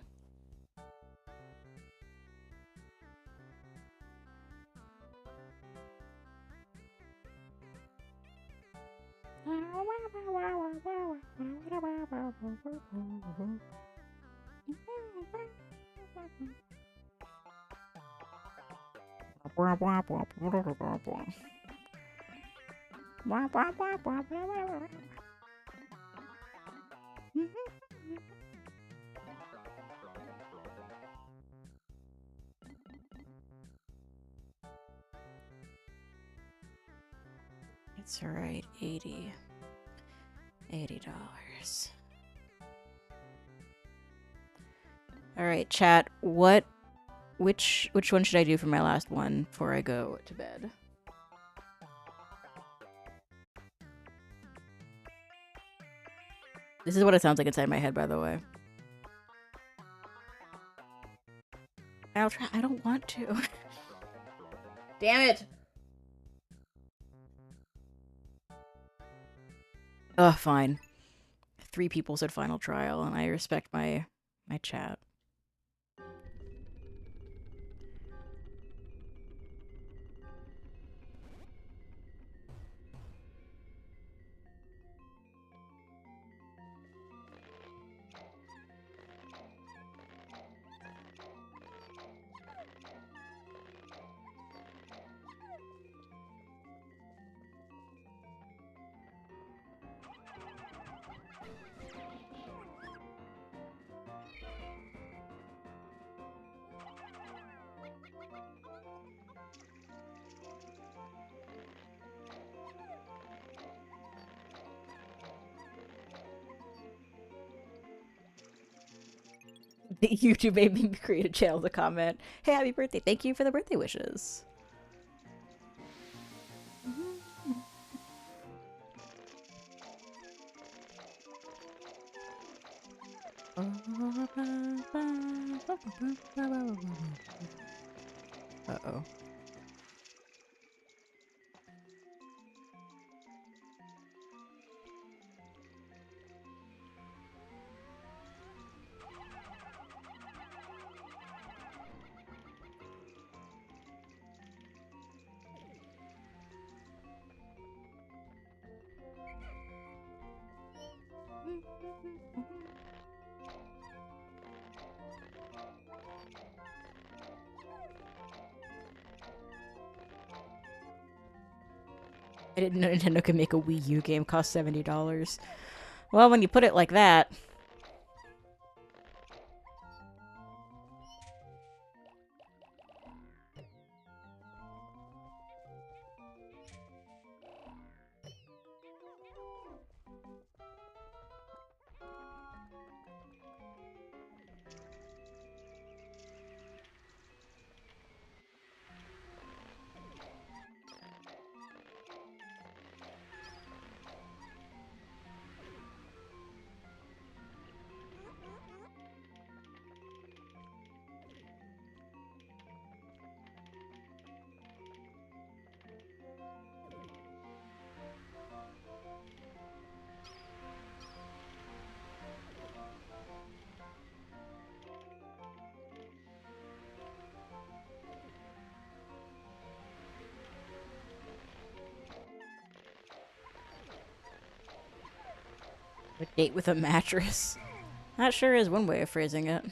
It's alright, $80. Alright, chat, which one should I do for my last one before I go to bed? This is what it sounds like inside my head, by the way. I'll try. I don't want to. Damn it! Ugh, fine. 3 people said final trial, and I respect my chat. YouTube made me create a channel to comment, "Hey, happy birthday! Thank you for the birthday wishes." Uh-oh. I didn't know Nintendo could make a Wii U game cost $70. Well, when you put it like that. A date with a mattress. That sure is one way of phrasing it.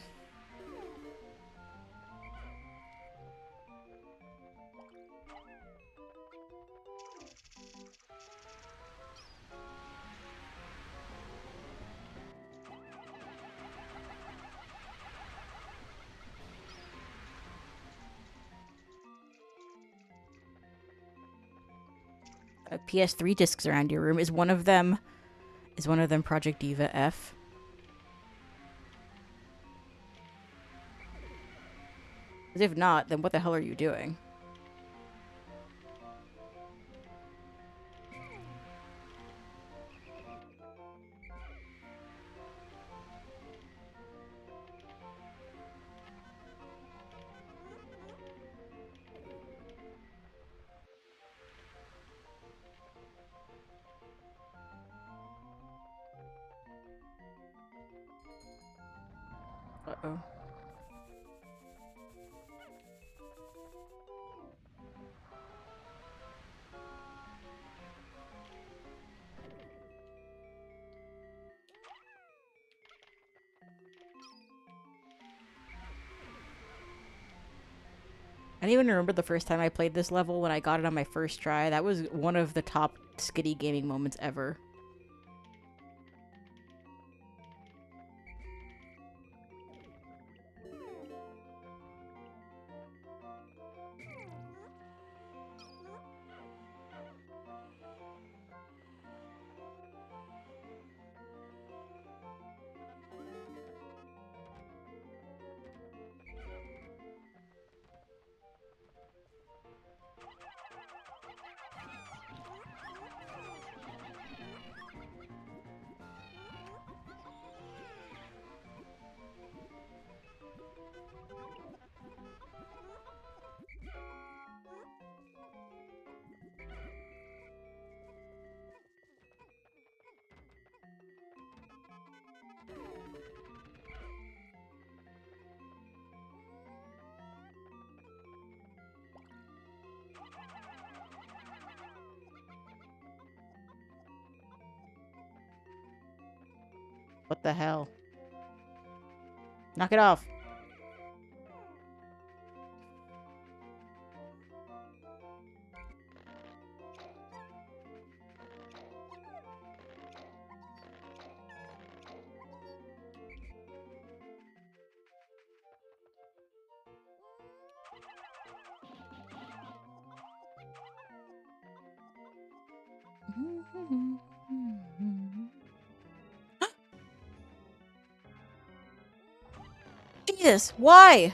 PS3 discs around your room. Is one of them Project Diva F? Because if not, then what the hell are you doing? Uh-oh. I don't even remember the first time I played this level when I got it on my first try. That was one of the top skitty gaming moments ever. What the hell? Knock it off. Jesus, why?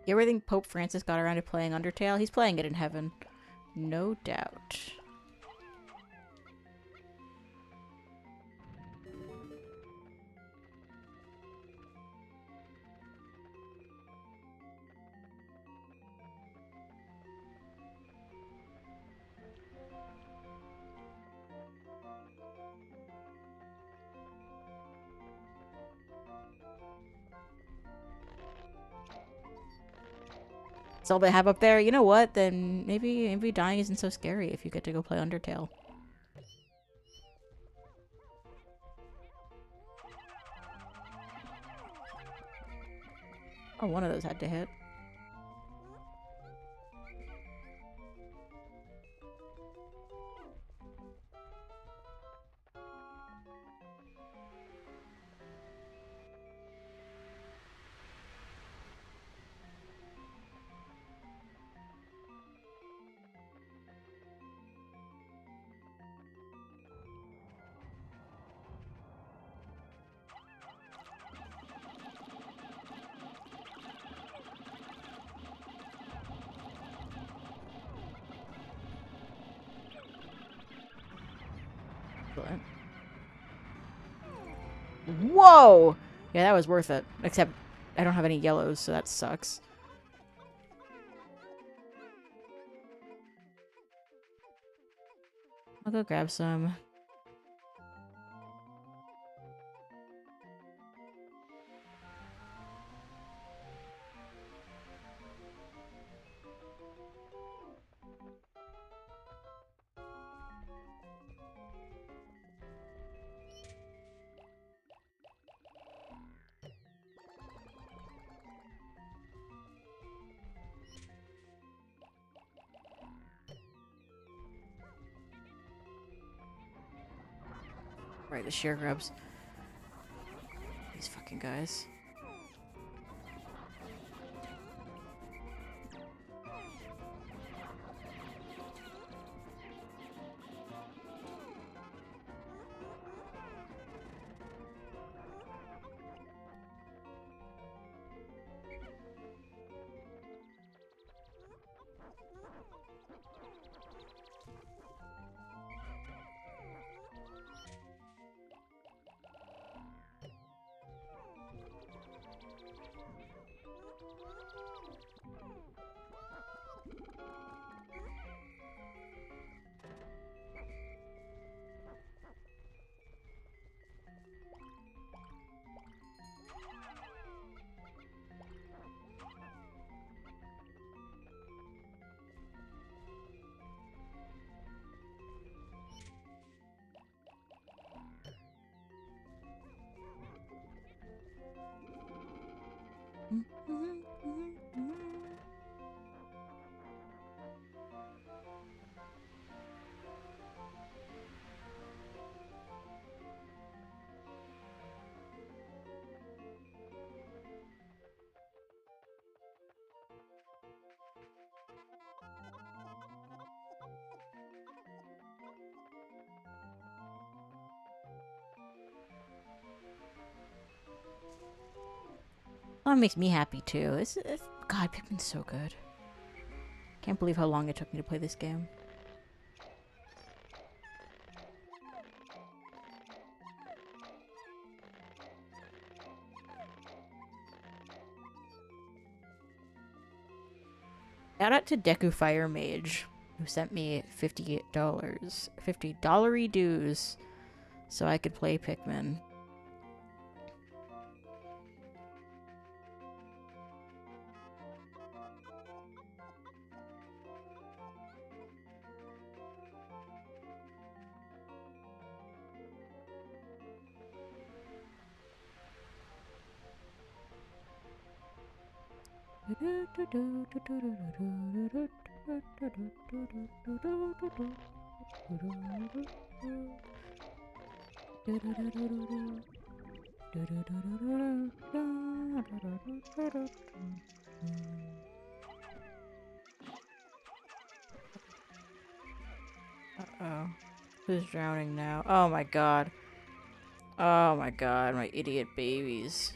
You ever think Pope Francis got around to playing Undertale? He's playing it in heaven. No doubt. That's all they have up there. You know what? Then maybe dying isn't so scary if you get to go play Undertale. Oh, one of those had to hit. Whoa! Yeah, that was worth it. Except I don't have any yellows, so that sucks. I'll go grab some. Right, the sheer grubs. These fucking guys. That makes me happy too. God, Pikmin's so good. Can't believe how long it took me to play this game. Shout out to Deku Fire Mage, who sent me $50. $50 dues so I could play Pikmin. Uh-oh. Who's drowning now? Oh my god. Oh my god, my idiot babies.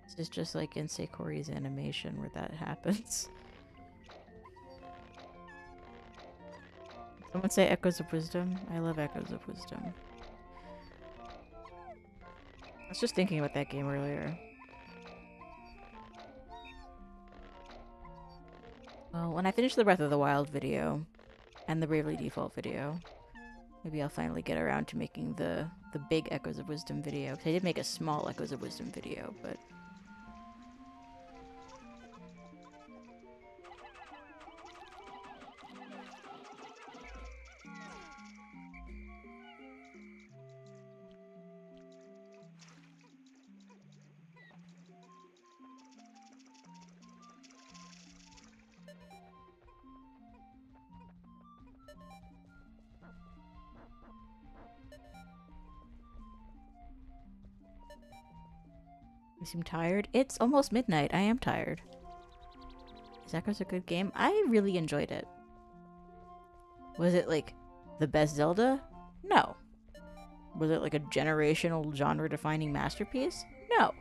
This is just like in Seikori's animation where that happens. Someone say Echoes of Wisdom? I love Echoes of Wisdom. I was just thinking about that game earlier. Well, when I finish the Breath of the Wild video and the Bravely Default video, maybe I'll finally get around to making the big Echoes of Wisdom video. 'Cause I did make a small Echoes of Wisdom video, but... You seem tired? It's almost midnight. I am tired. Is Echoes a good game? I really enjoyed it. Was it, like, the best Zelda? No. Was it, like, a generational genre-defining masterpiece? No.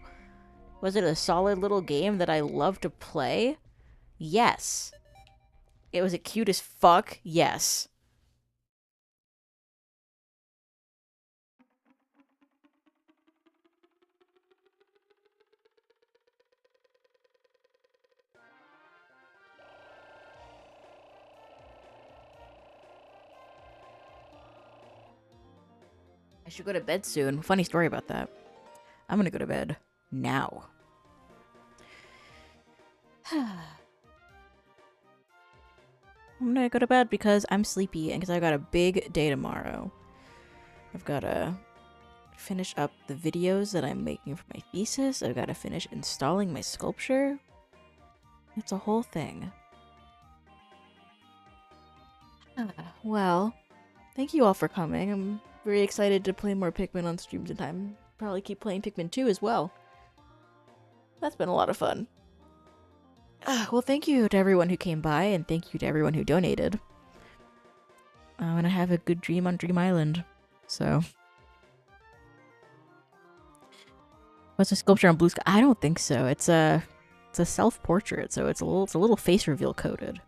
Was it a solid little game that I love to play? Yes. Was it cute as fuck? Yes. I should go to bed soon. Funny story about that. I'm gonna go to bed now. I'm gonna go to bed because I'm sleepy and because I got a big day tomorrow. I've gotta finish up the videos that I'm making for my thesis. I've gotta finish installing my sculpture. It's a whole thing. Well, thank you all for coming. I'm very excited to play more Pikmin on streams in time. Probably keep playing Pikmin 2 as well. That's been a lot of fun. Well, thank you to everyone who came by, and thank you to everyone who donated. I'm gonna have a good dream on Dream Island. So... What's a sculpture on Blue Sky? I don't think so. It's a self-portrait, so it's a little face reveal coded.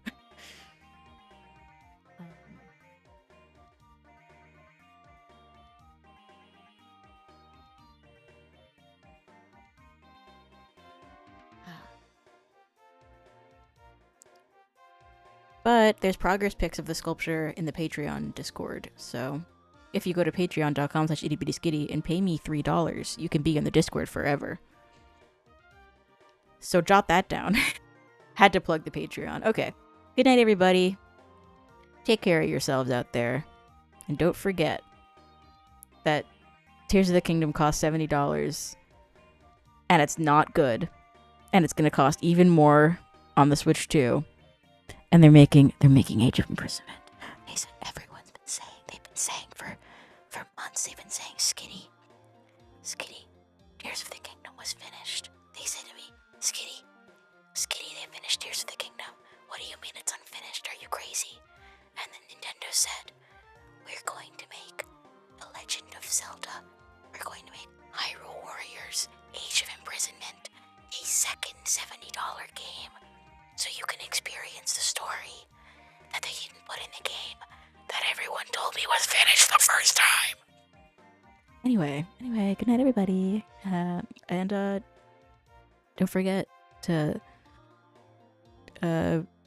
But there's progress pics of the sculpture in the Patreon Discord, so if you go to patreon.com/ittybittyskitty and pay me $3, you can be in the Discord forever. So jot that down. Had to plug the Patreon. Okay. Good night, everybody. Take care of yourselves out there. And don't forget that Tears of the Kingdom costs $70. And it's not good. And it's going to cost even more on the Switch too. And they're making Age of Imprisonment. They said everyone's been saying, they've been saying for months, they've been saying, Skitty, Tears of the Kingdom was finished. They said to me, Skitty, they finished Tears of the Kingdom. What do you mean it's unfinished? Are you crazy? And then Nintendo said, we're going to make The Legend of Zelda. We're going to make Hyrule Warriors, Age of Imprisonment, a second frickin' $70 game so you can experience the story that they didn't put in the game that everyone told me was finished the first time. Anyway, good night, everybody. And don't forget to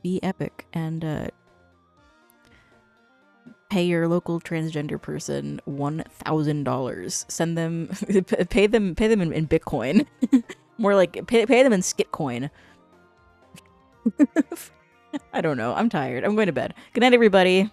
be epic and pay your local transgender person $1,000. Send them, pay them in Bitcoin. More like pay them in Skitcoin. I don't know. I'm tired. I'm going to bed. Good night, everybody.